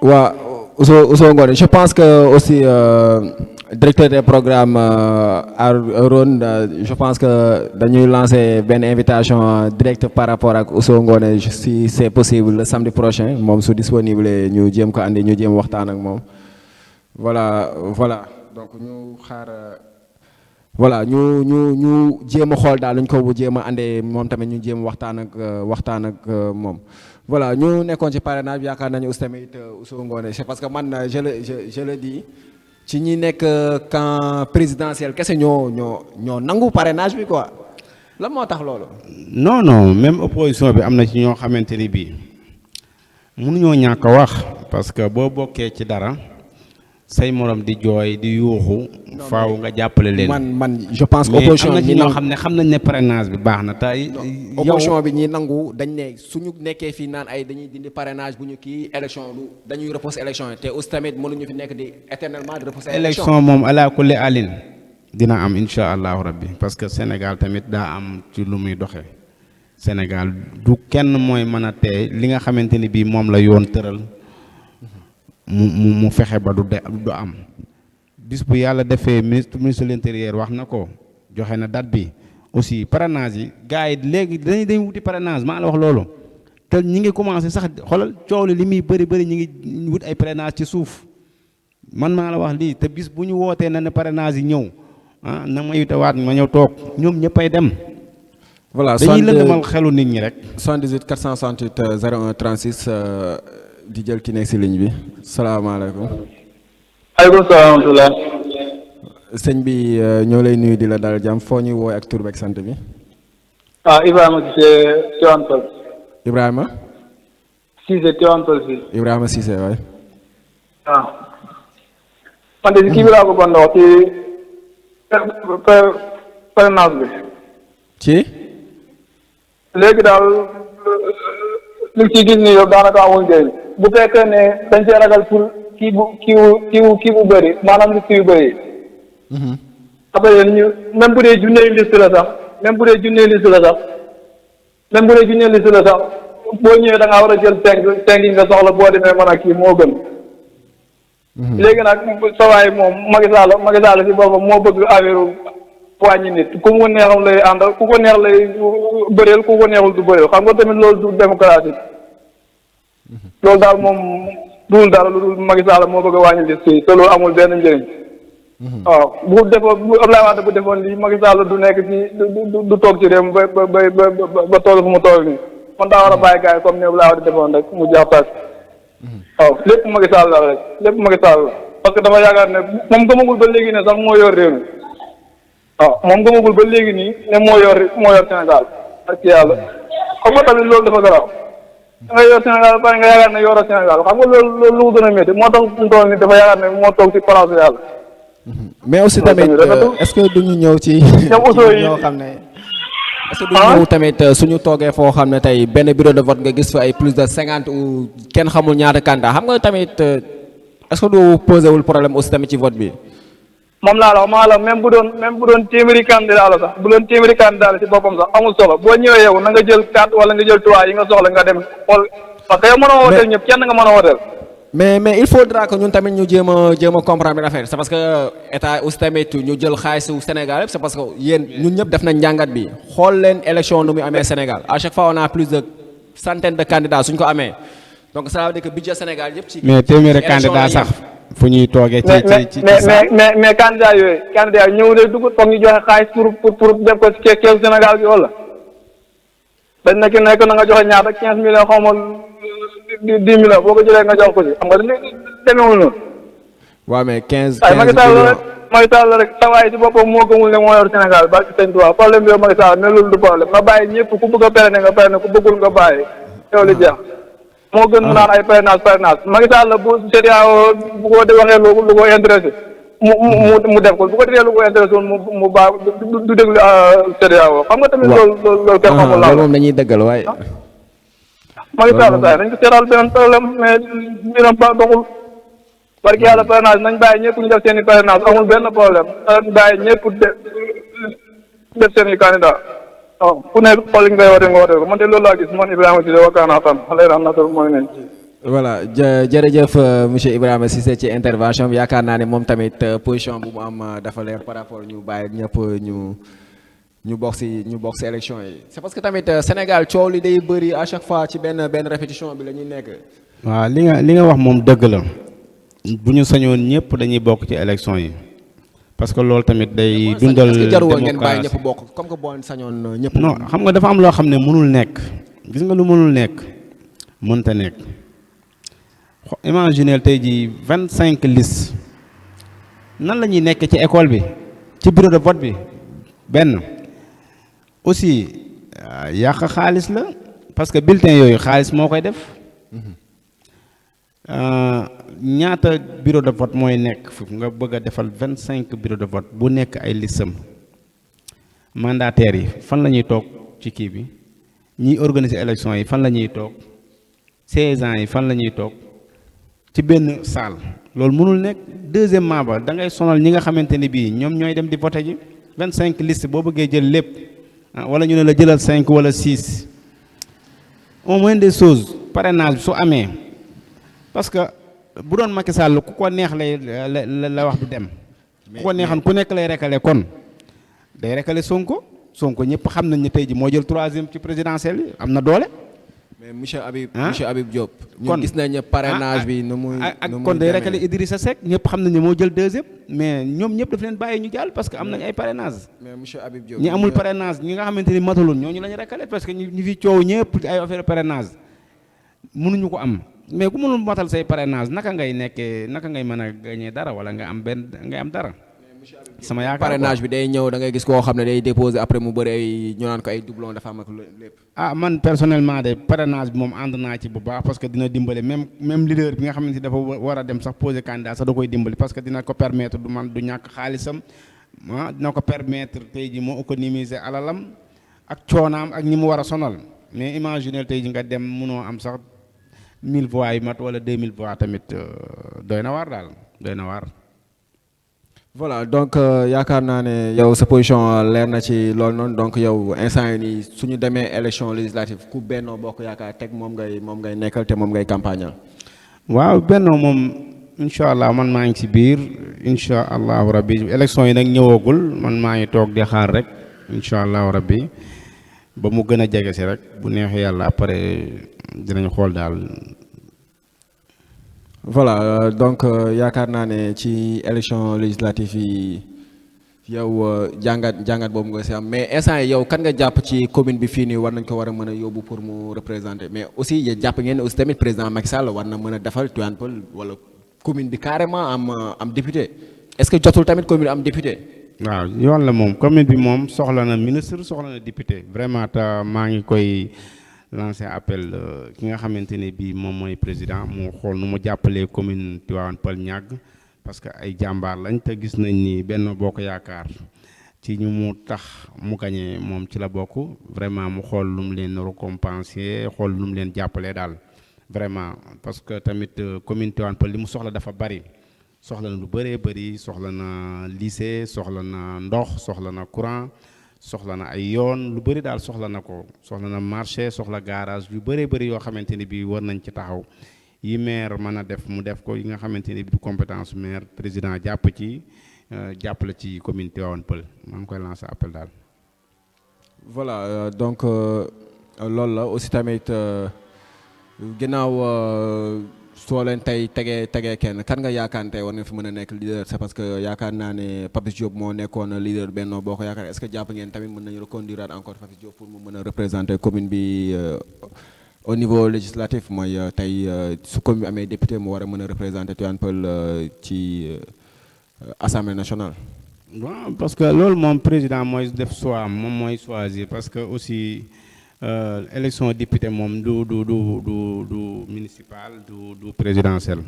waaw Ousou Ngoné je pense que aussi directeur des programmes Aaron je pense que dañuy lancer benn invitation directe par rapport ak Ousou Ngoné si c'est possible le samedi prochain moom su disponible ñu jéem ko andi ñu jéem waxtaan ak moom voilà donc ñu xaar voilà ñu jéem a xool daal luñ ko jéem a andee moom tamit ñu jéem waxtaan ak moom voilà ñu nekkoon ci parrainage bi yaakaar nañu aussi tamit Ousou Ngoné c'est parce que man je le dis ci ñi nekk camp présidentiel kese ñoo nangu parrainage bi quoi lan moo tax loolu. non même opposition bi am na ci ñoo xamante ni bii mënuñoo ñàkk a wax parce que boo bokkee ci dara say morom di jooy di yuuxu faaw nga jàppale leen. man je pense que opposition bi ñoo xam nañ ne parrainage bi baax na tey. opposition bi ñi nangu dañ ne suñu nekkee fii naan ay dañuy dindi parrainage bu ñu kii élection dañuy repousser élection yi te aussi tamit mënuñu fi nekk di éternellement di repousser élection moom ala kulli alin dina am incha allahu rabbi parce que Sénégal tamit daa am ci lu muy doxee Sénégal du kenn mooy mën a tey li nga xamante ni bii moom la yoon tëral mu fexe ba du am bis bu yàlla defee ministre de l'intérieur wax na ko joxe na date bi aussi parrainage yi gars yi léegi dañuy wuti parrainage maa la wax loolu te ñi ngi commencé sax xoolal coow li muy bëri ñi ngi wut ay parrainage ci suuf man maa la wax lii te bis bu ñu wootee na ne parrainage yi ñëw na ma yutawaat ma ñëw toog ñoom ñëppay dem. voilà dañuy lëndëmal xelu nit ñi rek. 78 468 01 36 di jël ki nekk si ligne bi salaamaaleykum. aleykum salaam wa rahmatulah. sëñ bi ñoo lay nuyu di la dalal jàmm foo ñuy woowe ak tur beeg sant bi. Ibrahima Cissé Tivaouane Peulh. Ibrahima. Cissé Tivaouane Peulh fii. Ibrahima Cissé waay. man de si kii bi laa bëggoon wax ci parrainage bi. ci. léegi daal li ci gis nii yow daanaka amul njëriñ bu fekkee ne dañ see ragal pour kii bu bëri maanaam liste yu bëri. après ñu même bu dee junne liste la sax même bu dee junne liste la sax boo ñëwee da ngaa war a jël cinq yi nga soxla boo demee mën a kii moo gën. léegi nag sawaay moom Macky Sall si boppam moo bëgg affaire wàññi nit ku mu neexul lay àndal ku ko neex lay bëreel ku ko neexul du bëreel xam nga tamit loolu du démocratie loolu daal moom dul dara lu dul Macky Sall moo bëgg a wàññi nit si te loolu amul benn njëriñ. waaw bu Abdoulaye Wade bu defoon lii Macky Sall du nekk ci du toog ci réew ba toll fu mu toll nii kon daa war a bàyyi gars yi comme ni Abdoulaye Wade defoon rek mu jàppaat. waaw lépp Macky Sall la rek lépp Macky Sall la parce que dafa yaakaar ne moom gëmagul ba léegi ne sax moo yor réew mi waaw moom gëmagul ba léegi nii ne moo yor Sénégal ak yàlla xam nga tamit loolu dafa garaaw da nga yor Sénégal ba nga yaakaar ne yoroo Sénégal xam nga loolu lu ko gën a métti moo tax mu toll nii dafa yaakaar ne moo toog ci place yàlla. mais aussi tamit est-ce que duñu ñëw ci ñoo xam ne est-ce que duñu ñëw tamit suñu toogee foo xam ne tey benn bureau de vote nga gis fa ay plus de 50 ou kenn xamul ñaata candidat xam nga tamit est-ce que du posé wul problème aussi tamit ci vote bi. moom laa la wax maa la même bu doon téeméeri candidat la sax bu doon téeméeri candidat la ci boppam sax amul solo boo ñëwee yow na nga jël 4 wala nga jël 3 yi nga soxla nga dem xool parce que yow mënoo wooteel ñëpp kenn nga mën a wooteel. mais il faudra que ñun tamit ñu jéem a comprendre l'affaire c'est parce que état aussi tamit ñu jël xaalisu Sénégal c'est parce que yéen ñun ñëpp def nañ njàngat bi xool leen élection nu muy amee Sénégal à chaque fois on a plus de centaines de candidats suñ ko amee donc ça veut dire que budget Sénégal yëpp ci. mais téeméeri candidat sax fu ñuy toogee. ci mais candidat yooyu ñëw de dugg foog ñu joxe xaalis pour def ko ci keesu Sénégal bi wala dañ nekk na nga joxe ñaata 15 millions xaw ma 10 millions boo ko jëlee nga jox ko ci xam nga demeewul noonu. waaw mais 15 ay Macky Sall la rek tawaay ci boppam moo gëmul ne moo yor Sénégal ba ci sëñ Tuubaa problème bi yow Macky Sall mais loolu du problème nga bàyyi ñëpp ku bëgg a péré nga péré ku bëggul nga bàyyi yow li jeex moo gën mu naan ay parrainage Macky Sall la bu CEDEAO bu ko de waxee lu ko intéressé mu def ko bu ko defee lu ko intéressé mu baax du déglu CEDEAO xam nga tamit loolu kenn xamul la moom dañuy dëggal waaye Macky Sall saa nañ ko seetal benn problème mais mbiram ba doxul barki yàlla parrainage nañ bàyyi ñëpp ñu def seen i parrainage amul benn problème nañ bàyyi ñëpp def seen i candidat waaw ku ne xool li ngay woote ko man de loolu laa gis man Ibrahima Cissé wakkaanaa tan xale yi natal mooy nañ voilà jërëjëf monsieur Ibrahima Cissé ci intervention bi yaakaar naa ne moom tamit position bu mu am dafa leer par rapport ñu bàyyi ñëpp ñu bokk si élection yi c'est parce que tamit Sénégal coow li day bëri à chaque fois ci benn répétition bi la ñuy nekk. waaw li nga wax moom dëgg la bu ñu sañoon ñëpp dañuy bokk ci élection yi parce que loolu tamit day dundal démocratie ngeen bàyyi ñëpp bokk comme que boo sañoon ñëpp. non xam nga dafa am loo xam ne mënul nekk gis nga lu mënul nekk mënta nekk imaginez tey jii 25 listes nan la ñuy nekk ci école bi ci bureau de vote bi benn aussi yàq xaalis la parce que bulletin yooyu xaalis moo koy def ñaata bureau de vote mooy nekk fu nga bëgg a defal 25 bureau de vote bu nekk ay listam mandataires yi fan la ñuy toog ci kii bi ñiy organiser élection yi fan la ñuy toog 16 ans yi fan la ñuy toog ci benn salle loolu mënul nekk deuxièmement ba da ngay sonal ñi nga xamante ni bii ñoom ñooy dem di voter ji 25 liste boo bëggee jël lépp wala ñu ne la jëlal 5 wala 6 au moins des choses parrainage su amee parce que bu doon Macky Sall ku ko neex la wax du dem ku ko neexan ku nekk lay rekale kon day rekale Sonko ñëpp xam nañ ne tey ji moo jël 3e ci présidentielle yi am na doole. mais monsieur Habib Diop. ñun gis nañ parrainage bi nu muy kon day rekale Idrissa Seck ñëpp xam nañ ne moo jël 2e mais ñoom ñëpp daf leen bàyyi ñu jàll parce que am nañ ay parrainage. mais monsieur Habib Diop ñi amul parrainage ñi nga xamante ni matalul ñooñu la ñu rekale parce que ñi fi coow ñëpp ay affaire parrainage mënuñu ko am mais ku mënul matal say parrainage naka ngay mën a gagner dara wala nga am dara. sama yaakaar parrainage bi day ñëw da ngay gis koo xam ne day déposer après mu bëri ay ñu naan ko ay doublon dafa am ak lépp. man personnellement de parrainage bi moom ànd naa ci bu baax parce que dina dimbali même leader bi nga xamante ni dafa war a dem sax poser candidat sax da koy dimbali parce que dina ko permettre du ñàkk xaalisam dina ko permettre tey ji moo économiser alalam ak coonaam ak ñi mu war a sonal mais imaginer tey ji nga dem mënoo am sax 1000 voix yu mat wala 2000 voix tamit doy na waar daal doy na waar. voilà donc yaakaar naa ne yow sa position leer na ci loolu noonu donc yow instant yi nii suñu demee élection législative ku Benno Bokk Yaakaar teg moom ngay nekkal te moom ngay campagnal. waaw Benno moom incha allah man maa ngi ci biir incha allahu rabbi élection yi nag ñëwagul man maa ngi toog di xaar rek incha allahu rabbi ba mu gën a jege si rek bu neexee yàlla après dinañ xool daal. voilà donc yaakaar naa ne ci élection législative yi yow jàngat boobu nga si am mais instant yi yow kan nga jàpp ci commune bi fii nii war nañ ko war a mën a yóbbu pour mu représenter mais aussi jàpp ngeen ne aussi tamit président Macky Sall war na mën a defal Tivaouane Peulh wala commune bi carrément am député est-ce que jotul tamit commune am député. waaw yoon la moom commune bi moom soxla na ministre soxla na député vraiment te maa ngi koy. lancer appel ki nga xamante ne bii moom mooy président mu xool nu mu jàppalee commune Tivaouane Peulh Niague parce que ay jàmbaar lañ te gis nañ ni Benno Bokk Yaakaar ci ñu mu tax mu gañe moom ci la bokk vraiment mu xool lu mu leen récompenser xool lu mu leen jàppalee daal vraiment parce que tamit commune Tivaouane Peulh li mu soxla dafa bari soxla na lu bëree bëri soxla na lycée soxla na ndox soxla na courant soxla na ay yoon lu bëri daal soxla na ko soxla na marché soxla garage yu bëree bëri yoo xamante ni bii war nañ ci taxaw yi maire mën a def mu def ko yi nga xamante ni bii du compétence maire président jàpp ci jàppale ci commune Tivaouane Peulh maa ngi koy lancer appel daal. voilà donc loolu la aussi tamit ginnaaw soo leen tey tegee kenn kan nga yaakaar ne tey war nga fi mën a nekk leader c'est parce que yaakaar naa ne Papis Diop moo nekkoon leader Benno Bokk Yaakaar est-ce que jàpp ngeen tamit mën nañu reconduire encore Papis Diop pour mu mën a représenter commune bi au niveau législatif mooy tey su commune bi amee député mu war a mën a représenter Tivaouane Peulh ci Assemblée nationale. waaw parce que loolu moom président mooy def choix moom mooy choisir parce que aussi élection député moom du municipal du présidentiel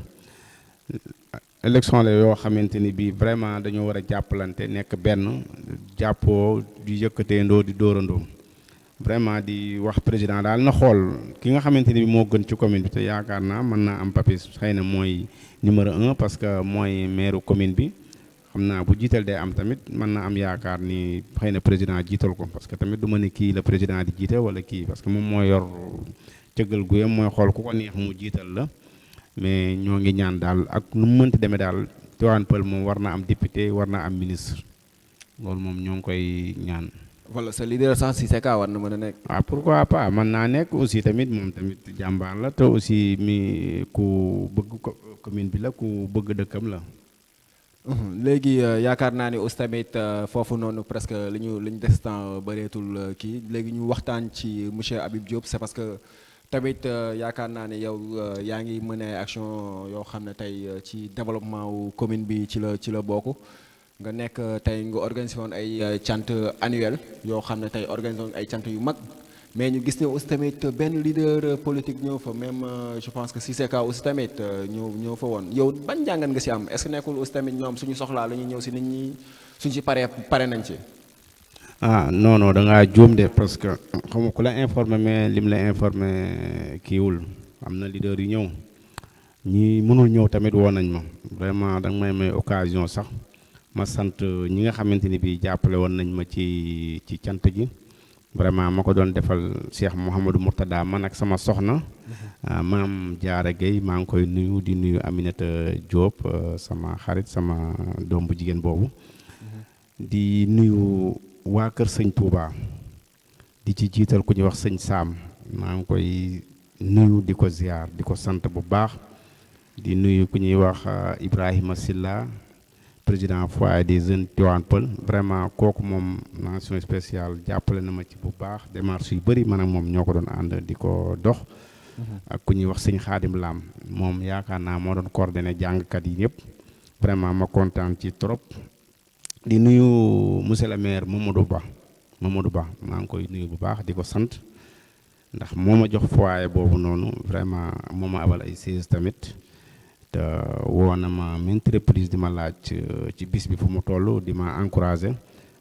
élection la yoo xamante ni bii vraiment dañoo war a jàppalante nekk benn jàppoo di yëkkateendoo di dóorandoo vraiment di wax président daal na xool ki nga xamante ni bi moo gën ci commune bi te yaakaar naa mën naa am Papis xëy na mooy numéro 1 parce que mooy maire commune bi xam naa bu jiital day am tamit mën na am yaakaar ni xëy na président jiital ko parce que tamit du ma ne kii la président di jiite wala kii parce que moom mooy yor cëggal guyam mooy xool ku ko neex mu jiital la mais ñoo ngi ñaan daal ak nu mu mënti demee daal Tivaouane Peulh moom war na am député war na am ministre loolu moom ñoo ngi koy ñaan. wala sa leader sax si c'est war na mën a nekk. ah pourquoi pas mën naa nekk aussi tamit moom tamit jàmbaar la te aussi mi ku bëgg commune bi la ku bëgg dëkkam la. léegi yaakaar naa ne aussi tamit foofu noonu presque li ñu des temps bëreetul kii léegi ñu waxtaan ci monsieur Habib Diop c'est parce que tamit yaakaar naa ne yow yaa ngi mën ay action yoo xam ne tey ci développement wu commune bi ci la bokk nga nekk tey nga organisé woon ay cant annuel yoo xam ne tey organisé woon ay cant yu mag mais ñu gis ne aussi tamit benn leader politique ñëw fa même je pense que Cissé Ka aussi tamit ñëw fa woon yow ban njàngat nga si am est-ce que nekkul aussi tamit ñoom suñu soxlaa la ñuy ñëw si nit ñi suñ si pare nañ ci. ah non da ngaa juum de parce que xam nga ku la informé mais lim la informé kiiwul am na leader yu ñëw ñi mënul ñëw tamit woo nañ ma vraiment danga may occasion sax ma sant ñi nga xamante ni bii jàppale woon nañ ma ci cant gi. vraiment ma ko doon defal Cheikh Mouhamadou Mourtada man ak sama soxna maam Diarra Gueye maa ngi koy nuyu di nuyu Aminata Diop sama xarit sama doom bu jigéen boobu di nuyu waa kër sëñ Touba di ci jiital ku ñuy wax sëñ Saam maa ngi koy nuyu di ko ziar di ko sant bu baax di nuyu ku ñuy wax Ibrahima Silla président foyer des jeunes Tivaouane Peulh vraiment kooku moom mention spéciale jàppale na ma ci bu baax démarche yu bëri man ak moom ñoo ko doon ànd di ko dox ak ku ñuy wax sëñ Xaadim Lam moom yaakaar naa moo doon coordonné jàngkat yi yëpp vraiment ma kontaan ci trop di nuyu monsieur le maire Mamadou Ba maa ngi koy nuyu bu baax di ko sant ndax moo ma jox foyer boobu noonu vraiment moo ma abal ay sièges tamit te woo na ma maintes reprises di ma laaj ci bis bi fu mu toll di ma encouragé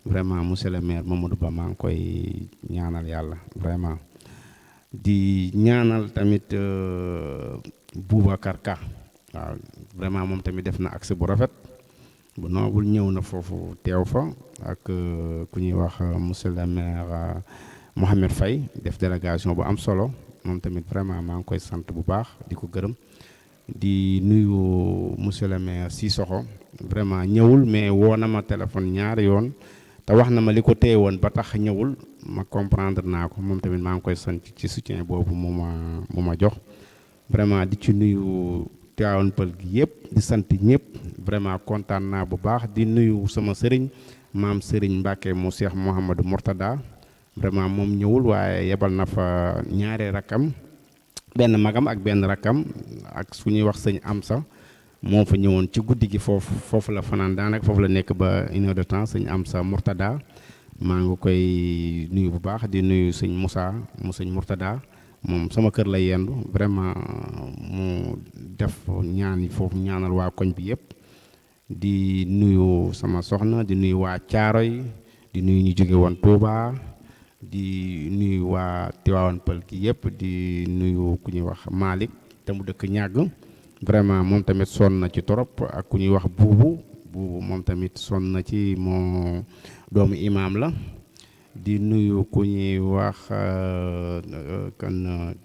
vraiment monsieur le maire Mamadou Ba maa ngi koy ñaanal yàlla vraiment di ñaanal tamit Boubacar Ka waaw vraiment moom tamit def na accès bu rafet bu noobul ñëw na foofu teew fa ak ku ñuy wax monsieur le maire Mohamed Faye def délégation bu am solo moom tamit vraiment maa ngi koy sant bu baax di ko gërëm di nuyu monsieur le maire Sissoko vraiment ñëwul mais woo na ma téléphone ñaari yoon te wax na ma li ko téye woon ba tax ñëwul ma comprendre naa ko moom tamit maa ngi koy sant ci soutien boobu mu ma jox vraiment di ci nuyu Tivaouane Peulh gi yëpp di sant ñëpp vraiment kontaan naa bu baax di nuyu sama sëriñ maam Sëriñ Mbacke mu Cheikh Mouhamadou Mourtada vraiment moom ñëwul waaye yebal na fa ñaari rakam benn magam ak benn rakkam ak su ñuy wax sëñ Amsa moo fa ñëwoon ci guddi gi foofu la fanaan daanaka foofu la nekk ba 1 heure de temps sëñ Amsa Mourtada maa ngi koy nuyu bu baax di nuyu sëñ Moussa mu sëñ Mourtada moom sama kër la yendu vraiment mu def ñaan yi foofu ñaanal waa koñ bi yëpp di nuyu sama soxna di nuyu waa Caaroy di nuyu ñu jóge woon Touba di nuyu waa Tivaouane Peulh gi yëpp di nuyu ku ñuy wax Malick te mu dëkk ñàgg vraiment moom tamit sonn na ci torop ak ku ñuy wax buubu moom tamit sonn na ci moo doomu imaam la di nuyu ku ñuy wax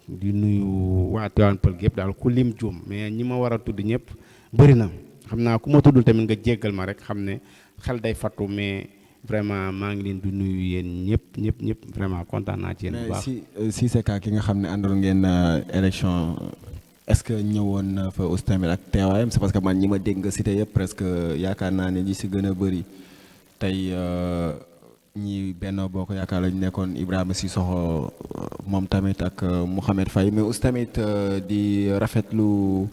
di nuyu waa Tivaouane Peulh yëpp daal ku lim juum mais ñi ma war a tudd ñëpp bëri na xam naa ku ma tuddul tamit nga jéggal ma rek xam ne xel day fattu mais vraiment maa ngi leen di nuyu yéen ñëpp vraiment kontaan naa ci yéen bu baax. mais si c'est que ki nga xam ne àndoon ngeen élection est-ce que ñëwoon na fa aussi tamit ak teewaayam c'est parce que man ñi ma dégg nga cité yëpp presque yaakaar naa ne ñi si gën a bëri tey ñi Benno Bokk Yaakaar lañu nekkoon Ibrahima Sissoko moom tamit ak Mouhamed Faye mais aussi tamit di rafetlu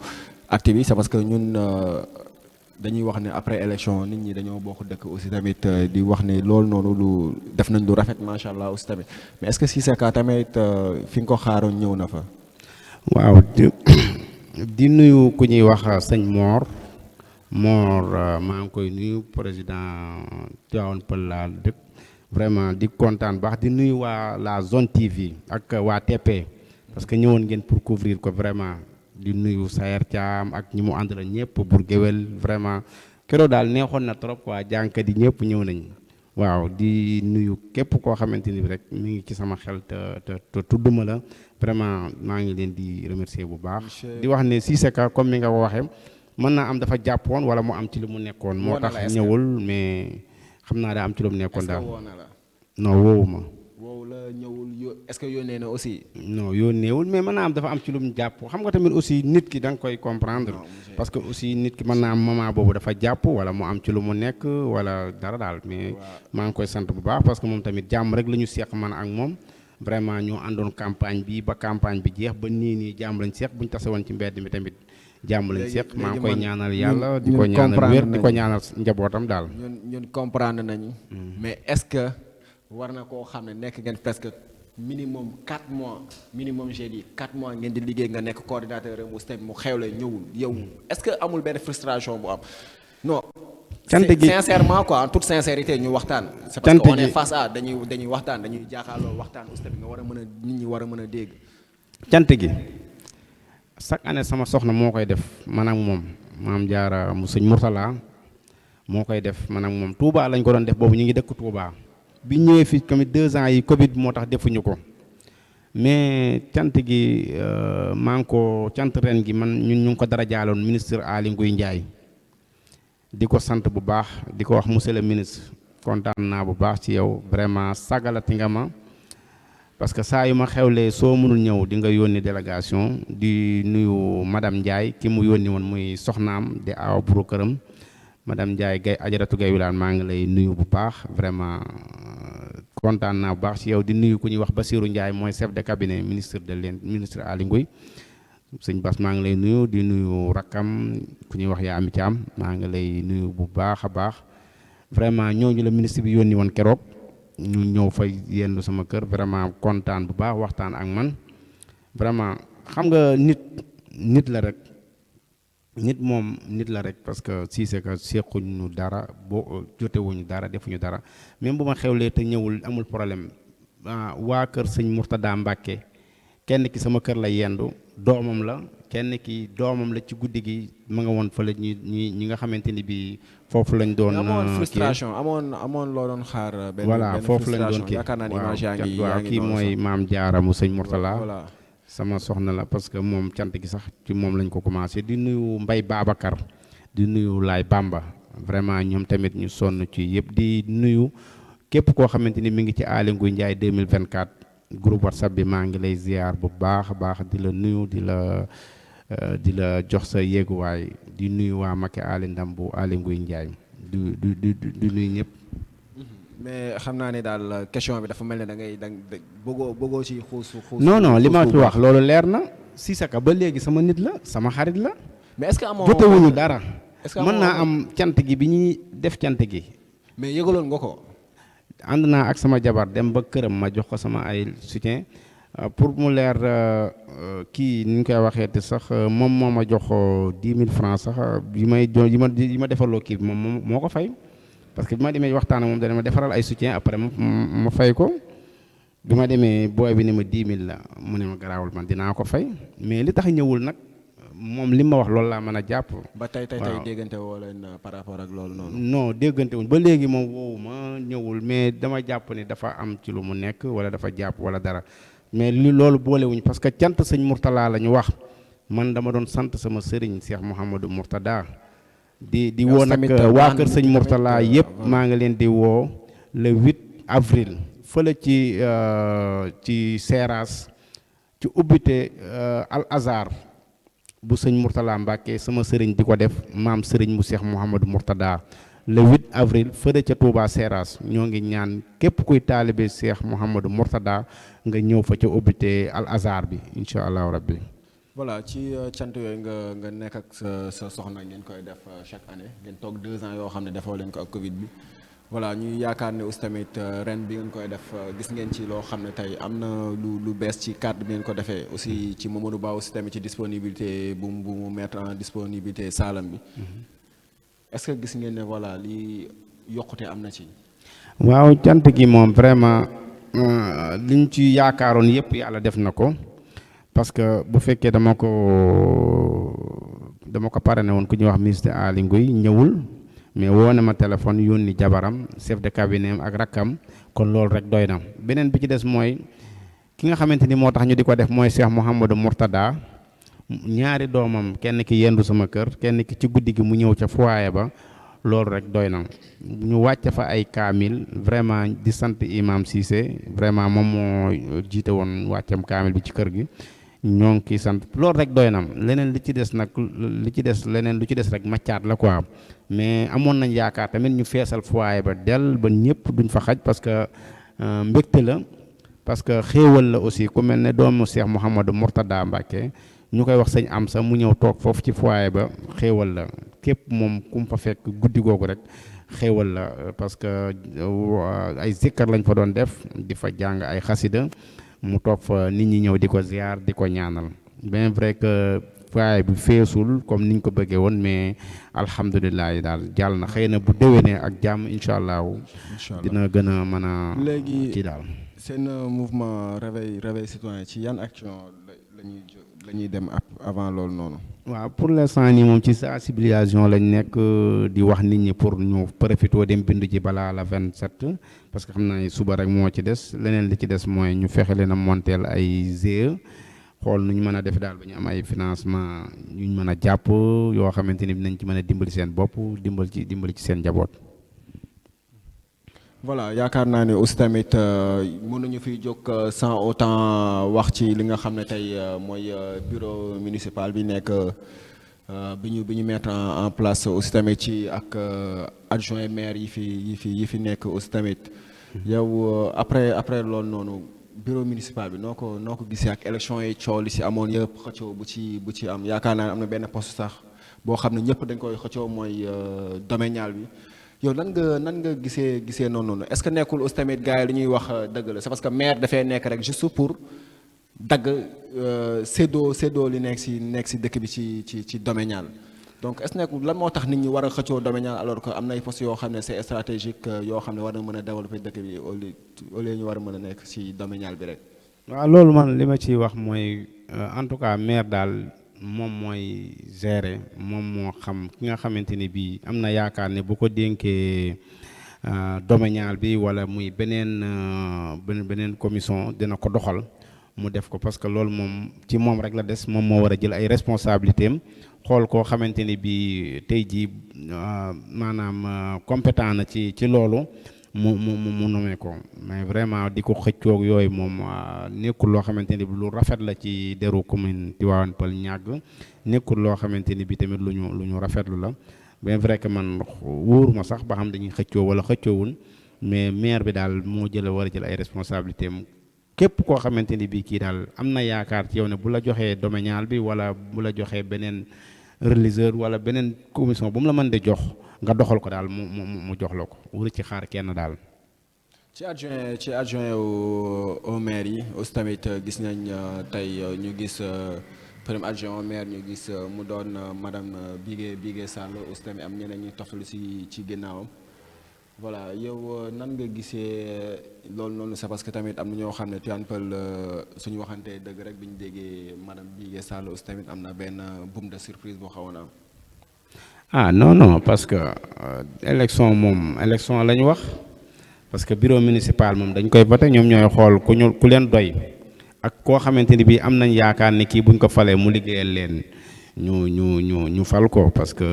acte bi c'est parce que ñun dañuy wax ne après élection nit ñi dañoo bokk dëkk aussi tamit di wax ne loolu noonu lu def nañ lu rafet macha allah aussi tamit mais est-ce que si c'est que tamit fi nga ko xaaroon ñëw na fa. waaw di nuyu ku ñuy wax sëñ Mor maa ngi koy nuyu président Tivaouane Peulh laa dëkk vraiment di kontaan baax di nuyu waa la zone TV ak waa TP parce que ñëwoon ngeen pour couvrir ko vraiment di nuyu Sayer Thiam ak ñi mu àndal ñëpp Bour Gueweul vraiment keroog daal neexoon na trop waa jànkat yi ñëpp ñëw nañ waaw di nuyu képp koo xamante ni rek mi ngi ci sama xel te tudduma la vraiment maa ngi leen di remercier bu baax di wax ne Cissé Ka comme mi nga ko waxee mën naa am dafa jàppoon wala mu am ci lu mu nekkoon moo tax ñëwul mais xam naa daa am ci lu mu nekkoon daal non woowu ma woowu la ñëwul est-ce que yónnee na aussi non yónneewul mais mën naa am dafa am ci lu mu jàpp xam nga tamit aussi nit ki da nga koy comprendre parce que aussi nit ki mën naa am moment boobu dafa jàpp wala mu am ci lu mu nekk wala dara daal mais maa ngi koy sant bu baax parce que moom tamit jàmm rek la ñu seq man ak moom vraiment ñoo àndoon campagne bi ba campagne bi jeex ba nii jàmm lañ seq buñ tase woon ci mbedd mi tamit jàmm lañ seq maa ngi koy ñaanal yàlla di ko ñaanal wér di ko ñaanal njabootam daal ñun comprendre nañu mais est-ce que war na koo xam ne nekk ngeen presque minimum 4 mois minimum j'ai dit 4 mois ngeen di liggéey nga nekk coordinateur mu stem mu xewle ñëwul yow est-ce que amul benn frustration bu am non cant gi sincèrement quoi en toute sincérité ñu waxtaan c'est parce que on est face à dañuy waxtaan dañuy jaaxaaloo waxtaan aussi tamit nga war a mën a nit ñi war a mën a dégg cant gi chaque année sama soxna moo koy def man ak moom maam jaara mu sëñ Mourtala moo koy def man ak moom Touba lañ ko doon def boobu ñu ngi dëkk Touba bi ñëwee fii tamit 2 ans yi Covid moo tax defuñu ko mais cant gi maa ngi ko cant ren gi man ñun ñu ngi ko dara jaaloon ministre Aly Ngouille Ndiaye di ko sant bu baax di ko wax monsieur le ministre kontaan naa bu baax ci yow vraiment sagalati nga ma parce que saa yu ma xewlee soo mënul ñëw di nga yónni délégation di nuyu madame Ndiaye ki mu yónni woon muy soxnaam di aw buru këram madame Ndiaye Gaye Ajaratu Gaye Wilane maa ngi lay nuyu bu baax vraiment kontaan naa bu baax ci yow di nuyu ku ñuy wax Bassirou Ndiaye mooy chef de cabinet ministre Aly Ngouille sëñ Bass maa ngi lay nuyu di nuyu rakkam ku ñuy wax yaa ami Thiam maa ngi lay nuyu bu baax a baax vraiment ñooñu la ministre bi yónni woon keroog ñu ñëw fay yendu sama kër vraiment kontaan bu baax waxtaan ak man vraiment xam nga nit la rek nit moom nit la rek parce que Cissé Ka sequñu dara boo jotewuñu dara defuñu dara même bu ma xewlee te ñëwul amul problème waa kër sëñ Mourtada Mbacke kenn ki sama kër la yendu doomam la kenn ki doomam la ci guddi gi ma nga woon fële ñi nga xamante ni bi foofu lañ doon amoon frustration amoon loo doon xaar benn voilà foofu lañ doon kii yaakaar naa ni image yaa ngi waaw kii mooy maam Jaara mu sëñ Mourtala sama soxna la parce que moom cant gi sax ci moom lañ ko commencé di nuyu Mbay Babacar di nuyu Laay Bamba vraiment ñoom tamit ñu sonn ci yëpp di nuyu képp koo xamante ni mi ngi ci Aly Ngouille Ndiaye 2024 groupe WhatsApp bi maa ngi lay ziar bu baax a baax di la nuyu di la jox sa yéeguwaay di nuyu waa Macky Aly Ndam bu Aly Ngouille Ndiaye di nuyu ñëpp. mais xam naa ne daal question bi dafa mel ne da ngay bëggoo ci xuus. non li ma fi wax loolu leer na Cissé Ka ba léegi sama nit la sama xarit la. mais est-ce que amoo jotewuñu dara. est-ce que mën naa am cant gi bi ñuy def cant gi. mais yëgaloon nga ko. ànd naa ak sama jabar dem ba këram ma jox ko sama ay soutien pour mu leer kii ni ñu koy waxee te sax moom moo ma jox 10 000 francs sax yi ma defaloo kii bi moom moo ko fay. parce que bi ma demee waxtaan ak moom dana ma defaral ay soutien après ma fay ko bi ma demee booy bi ne ma 10 000 la mu ne ma garaawul man dinaa ko fay mais li tax ñëwul nag moom li ma wax loolu laa mën a jàpp. ba tey déggante woo leen par rapport ak loolu noonu. non déggante wuñ ba léegi moom woowu ma ñëwul mais dama jàpp ni dafa am ci lu mu nekk wala dafa jàpp wala dara mais li loolu boolewuñ parce que cant sëñ Mourtala la ñu wax man dama doon sant sama sëriñ Cheikh Mouhamadou Mourtada di woo nag waa kër sëñ Mourtala yëpp maa ngi leen di woo le 8 avril fële ci Seras ci ubbite Al Azhar bu sëñ Mourtala Mbacke sama sëriñ di ko def maam sëriñ mu Cheikh Mouhamadou Mourtada le 8 avril fële ca Touba Seras ñoo ngi ñaan képp kuy taalibe Cheikh Mouhamadou Mourtada nga ñëw fa ca ubbite Al Azhar bi incha allahu rabbi. voilà ci cant yooyu nga nekk ak sa soxna ngeen koy def chaque année ngeen toog 2 ans yoo xam ne defoo leen ko ak Covid bi. voilà ñuy yaakaar ne aussi tamit ren bi ngeen koy def gis ngeen ci loo xam ne tey am na lu bees ci cadre bi ngeen ko defee aussi ci Mamadou Ba aussi tamit ci disponibilité bu mu mettre en disponibilité saalam bi est-ce que gis ngeen ne voilà li yokkute am na ci. waaw cant gi moom vraiment liñ ci yaakaaroon yëpp yàlla def na ko parce que bu fekkee dama ko parrainé woon ku ñuy wax ministre Aly Ngouille ñëwul. mais woo na ma téléphone yónni jabaram chef de cabinet ak rakkam kon loolu rek doy na beneen bi ci des mooy ki nga xamante ni moo tax ñu di ko def mooy Cheikh Mouhamadou Mourtada ñaari doomam kenn ki yendu sama kër kenn ki ci guddi gi mu ñëw ca foyer ba loolu rek doy na ñu wàcc fa ay kaamil vraiment di sant imam Cissé vraiment moom moo jiite woon wàccam kaamil bi ci kër gi ñoo ngi kii sant loolu rek doy na leneen li ci des nag lu ci des rek maccaat la quoi mais amoon nañ yaakaar tamit ñu feesal foyer ba del ba ñëpp duñ fa xaj parce que mbégte la parce que xéewal la aussi ku mel ne doomu Cheikh Mouhamadou Mourtada Mbacke ñu koy wax sëñ am sax mu ñëw toog foofu ci foyer ba xéewal la képp moom ku mu fa fekk guddi googu rek xéewal la parce que ay zikkar lañ fa doon def di fa jàng ay xasida mu toog fa nit ñi ñëw di ko ziar di ko ñaanal bien vrai que foyer bi feesul comme niñ ko bëggee woon mais alhamdulilah daal jàll na xëy na bu déwénee ak jàmm incha allah dina gën a mën a léegi ci daal seen mouvement réveil citoyen ci yan action la ñuy dem avant loolu noonu. waaw pour l'instant nii moom ci sensibilisation lañ nekk di wax nit ñi pour ñu profité dem bindu ji balaa la 27 parce que xam naa suba rek moo ci des leneen li ci des mooy ñu fexe leen a monteel ay GIE xool nu ñu mën a def daal ba ñu am ay financement ñu mën a jàpp yoo xamante ni dinañ ci mën a dimbali seen bopp dimbali ci seen njaboot. voilà yaakaar naa ne aussi tamit mënuñu fiy jóg sans autant wax ci li nga xam ne tey mooy bureau municipal bi nekk bi ñu mettre en place aussi tamit ci ak adjoint maire yi fi nekk aussi tamit yow après loolu noonu bureau municipal bi noo ko gisee ak élection yi coow li si amoon yëpp xëccoo bu ci am yaakaar naa ne am na benn poste sax boo xam ne ñëpp dañ koy xëccoo mooy domanial bi. yow nan nga gisee noonu est-ce que nekkul aussi tamit gars yi li ñuy wax dëgg la c'est parce que maire dafay nekk rek juste pour dagg séddoo li nekk si dëkk bi ci domanial donc est-ce que nekkul lan moo tax nit ñi war a xëccoo domanial alors que am na ay postes yoo xam ne c'est stratégique yoo xam ne war na mën a développer dëkk bi au lieu ñu war a mën a nekk si domanial bi rek. waaw loolu man li ma ciy wax mooy en tout cas maire daal. moom mooy gérer moom moo xam ki nga xamante ni bii am na yaakaar ne bu ko dénkee domanial bi wala muy beneen commission dina ko doxal mu def ko parce que loolu moom ci moom rek la des moom moo war a jël ay responsabilités am xool koo xamante ni bii tey jii maanaam compétent na ci loolu mu nommé ko mais vraiment di ko xëccoog yooyu moom nekkul loo xamante ni lu rafet la ci deru commune Tivaouane Peulh Niaga nekkul loo xamante ni bi tamit lu ñu rafetlu la bien vrai que man wóoruma sax ba xam dañuy xëccoo wala xëccoowul mais maire bi daal moo war a jël ay responsabilités am képp koo xamante ni bi kii daal am na yaakaar ci yow ne bu la joxee domanial bi wala bu la joxee beneen reliseur wala beneen commission bu mu la mën de jox nga doxal ko daal mu jox la ko wër ci xaar kenn daal. ci adjoint au maire yi aussi tamit gis nañ tey ñu gis premier adjoint au maire ñu gis mu doon madame Bigué Sall aussi tamit am ñeneen ñi toftalu ci ginnaawam voilà yow nan nga gisee loolu noonu c'est parce que tamit am na ñoo xam ne Tivaouane Peulh suñu waxantee dëgg rek bi ñu déggee madame Bigué Sall aussi tamit am na benn boom de surprise boo xawoon am. ah non parce que élection moom élection la ñu wax parce que bureau municipal moom dañ koy voté ñoom ñooy xool ku leen doy ak koo xamante ni bii am nañ yaakaar ni kii buñ ko falee mu liggéeyal leen ñu fal ko parce que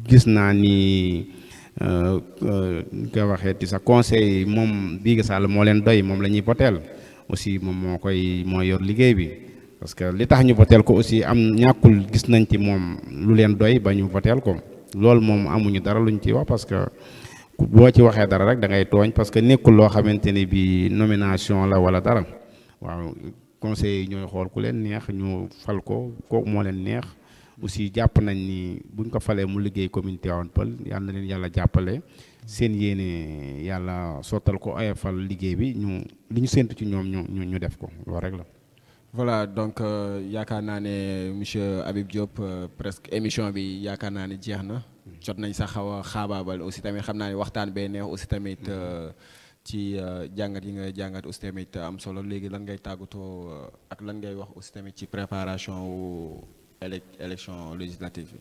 gis naa ni nga waxee ci sa conseil moom Bigué Sall moo leen doy moom la ñuy voteel aussi moom moo yor liggéey bi parce que li tax ñu voteel ko aussi am ñàkkul gis nañ ci moom lu leen doy ba ñu voteel ko loolu moom amuñu dara luñ ci wax parce que boo ci waxee dara rek da ngay tooñ parce que nekkul loo xamante ni bi nomination la wala dara waaw conseil yi ñooy xool ku leen neex ñu fal ko kooku moo leen neex aussi jàpp nañ ni buñ ko falee mu liggéey commune Tivaouane Peulh yal na leen yàlla jàppale seen yéene yàlla sottal ko oyofal liggéey bi li ñu séntu ci ñoom ñu def ko loolu rek la. voilà donc yaakaar naa ne monsieur Habib Diop presque émission bi yaakaar naa ne jeex na jot nañ sax xaw a xaabaabal aussi tamit xam naa ne waxtaan bee neex aussi tamit ci jàngat yi nga jàngat aussi tamit am solo léegi lan ngay tàggatoo ak lan ngay wax aussi tamit ci préparation wu élection législative yi.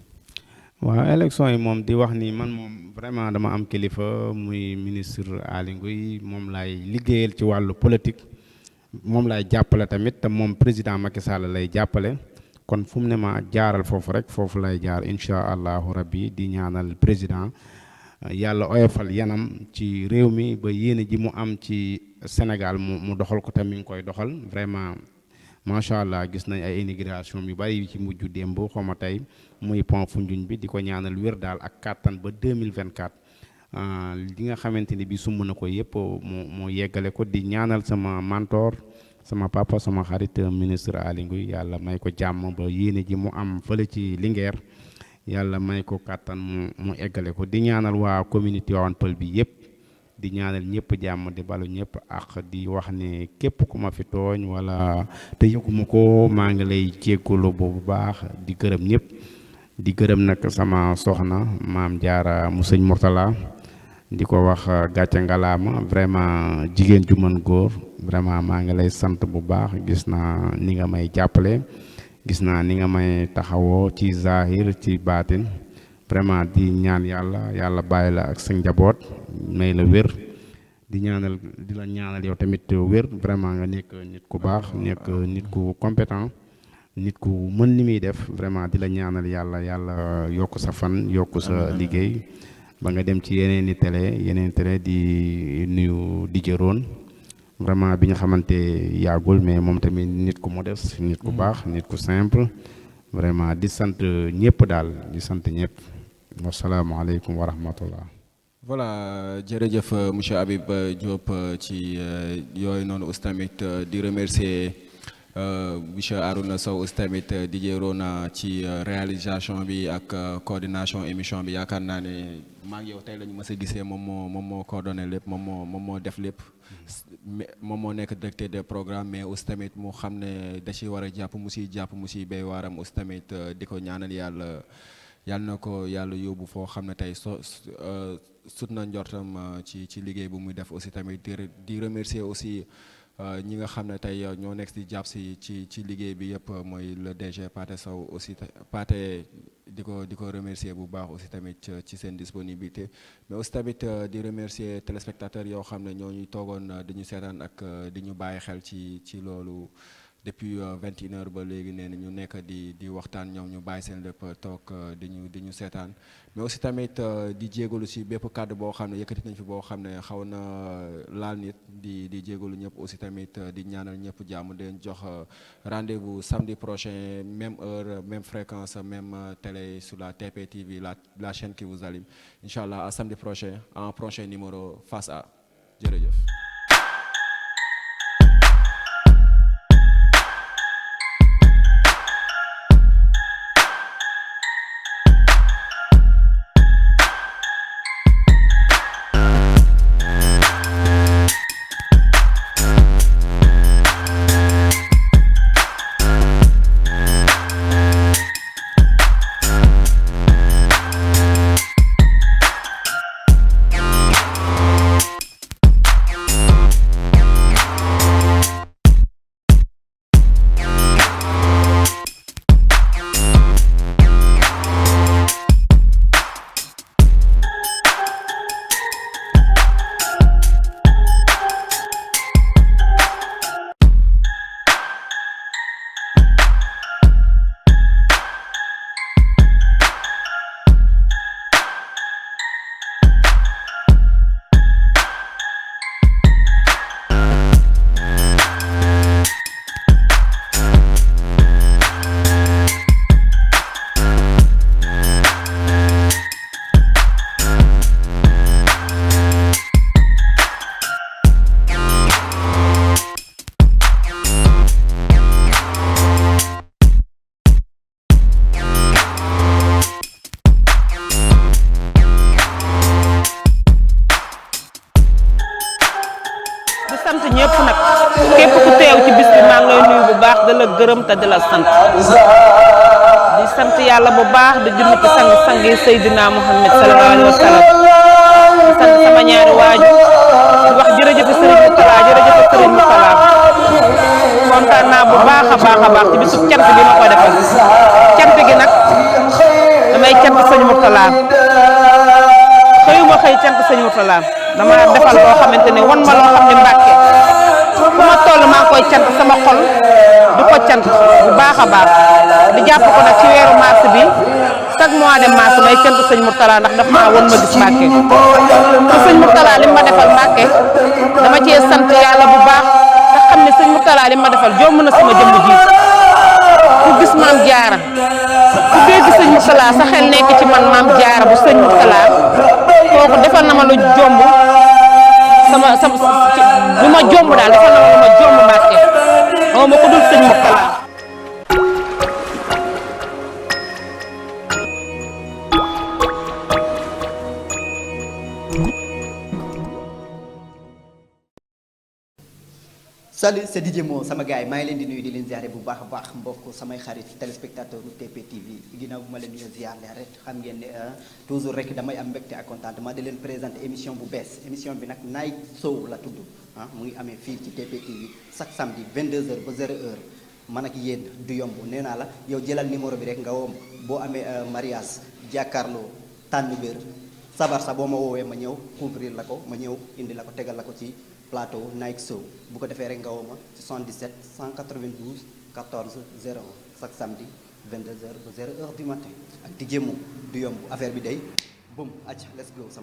waaw élection yi moom di wax ni man moom vraiment dama am kilifa muy ministre Aly Ngouille moom laay liggéeyal ci wàllu politique moom laay jàppale tamit te moom président Macky Sall lay jàppale kon fu mu ne ma jaaral foofu rek foofu lay jaar incha allahu rabbi di ñaanal président yàlla oyofal yanam ci réew mi ba yéene ji mu am ci Sénégal mu doxal ko tamit mi ngi koy doxal vraiment macha allah gis nañ ay immigration yu bari ci mujj démb xaw ma tey muy pont Foundiougne bi di ko ñaanal wér daal ak kàttan ba 2024 li nga xamante ni bi sumb na ko yëpp mu yeggale ko di ñaanal sama mentor sama papa sama xarit ministre Aly Ngouille yàlla may ko jàmm ba yéene ji mu am fële ci Linguère yàlla may ko kàttan mu eggale ko di ñaanal waa communauté Tivaouane Peulh bi yëpp di ñaanal ñëpp jàmm di balu ñëpp ak di wax ne képp ku ma fi tooñ wala te yëguma ko maa ngi lay jéggalu bu baax di gërëm ñëpp di gërëm nag sama soxna maam Jaara mu sëñ Mourtala di ko wax gàcce ngalaama vraiment jigéen ju mën góor vraiment maa ngi lay sant bu baax gis naa ni nga may jàppale gis naa ni nga may taxawoo ci zahir ci baatin vraiment di ñaan yàlla bàyyi la ak sa njaboot may la wér di la ñaanal yow tamit wér vraiment nga nekk nit ku baax nekk nit ku compétent nit ku mën li muy def vraiment di la ñaanal yàlla yokk sa fan yokk sa liggéey ba nga dem ci yeneen télé di nuyu di jëroon vraiment bi ñu xamante yàggul mais moom tamit nit ku modeste nit ku baax nit ku simple vraiment di sant ñëpp daal di sant ñëpp wasalaamaaleykum wa rahmatullah. voilà jërëjëf monsieur Habib Diop ci yooyu noonu aussi tamit di remercier monsieur Arouna Sow aussi tamit DJ Rona ci réalisation bi ak coordination émission bi yaakaar naa ne maa ngi yow tey la ñu mës a gisee moom moo coordonné lépp moom moo def lépp moom moo nekk directeur des programmes mais aussi tamit mu xam ne da ciy war a jàpp mu siy béy waaram aussi tamit di ko ñaanal yàlla na ko yàlla yóbbu foo xam ne tey sut na njortam ci liggéey bu muy def aussi tamit di remercier aussi ñi nga xam ne tey ñoo nekk di jàpp ci liggéey bi yëpp mooy le DG Pathé Sow aussi Pathé di ko remercier bu baax aussi tamit ci seen disponibilité mais aussi tamit di remercier téléspectateurs yoo xam ne ñoo ñuy toogoon di ñu seetaan ak di ñu bàyyi xel ci loolu depuis 21h ba léegi nee na ñu nekk di waxtaan ñoom ñu bàyyi seen lépp toog di ñu seetaan mais aussi tamit di jégalu ci bépp kàddu boo xam ne yëkkati nañ fi boo xam ne xaw na laal nit di jégalu ñëpp aussi tamit di ñaanal ñëpp jàmm di leen jox rendez-vous samedi prochain même heure même fréquence même télé sur la TP TV la chaîne qui vous allume inchallah à samedi prochain en prochain numéro Face A jërëjëf. la gërëm te di la sant di sant yàlla bu baax di julli ci sang yi Seydina Muhammad sallallahu alayhi wa sallam di sant sama ñaari waaju di wax jërëjëf Serigne Moutala jërëjëf Serigne Moutala kontaan naa bu baax a baax ci bisu cant bi ma ko defal cant gi nag damay cant Serigne Moutala xëyuma xëy cant Serigne Moutala dama defal loo xamante ne wan ma loo xam ne Mbàkke fu ma toll maa koy cant sama xol di ko cant bu baax a baax di jàpp ko nag ci weeru mars bi chaque mois de mars may cant Serigne Moutala ndax daf maa won ma gis Mbàkke te Serigne Moutala li ma defal Mbàkke dama cee sant yàlla bu baax te xam ne Serigne Moutala li ma defal jomb na sama jëmm ji ku gis maam jaara ku dégg Serigne Moutala sa xel nekk ci man maam jaara bu Serigne Moutala kooku defal na ma lu jomb lu ma jomb daal defal na ma lu ma jomb Mbàkke moo ma ko dul Serigne Moutala salut c'est DJ Mo sama gars yi maa ngi leen di nuyu di leen ziare bu baax a baax mbokk samay xarit téléspectateur TP TV ginnaaw bu ma leen nuyu ziar leen rek xam ngeen ne toujours rek damay am mbégte ak contentement di leen présenter émission bu bees émission bi nag Night Show la tudd mu ngi amee fii ci TP TV chaque samedi 22h ba 0h man ak yéen du yomb nee naa la yow jëlal numéro bi rek nga woo boo amee mariage jàkkaarloo tànn béer sabar sa boo ma woowee ma ñëw couvrir la ko ma ñëw indi la ko tegal la ko ci plateau Night Show bu ko defee rek nga woo ma ci 77 192 14 01 chaque samedi 22h ba 0h du matin ak DJ Mo du yomb affaire bi day boum acca let's go sama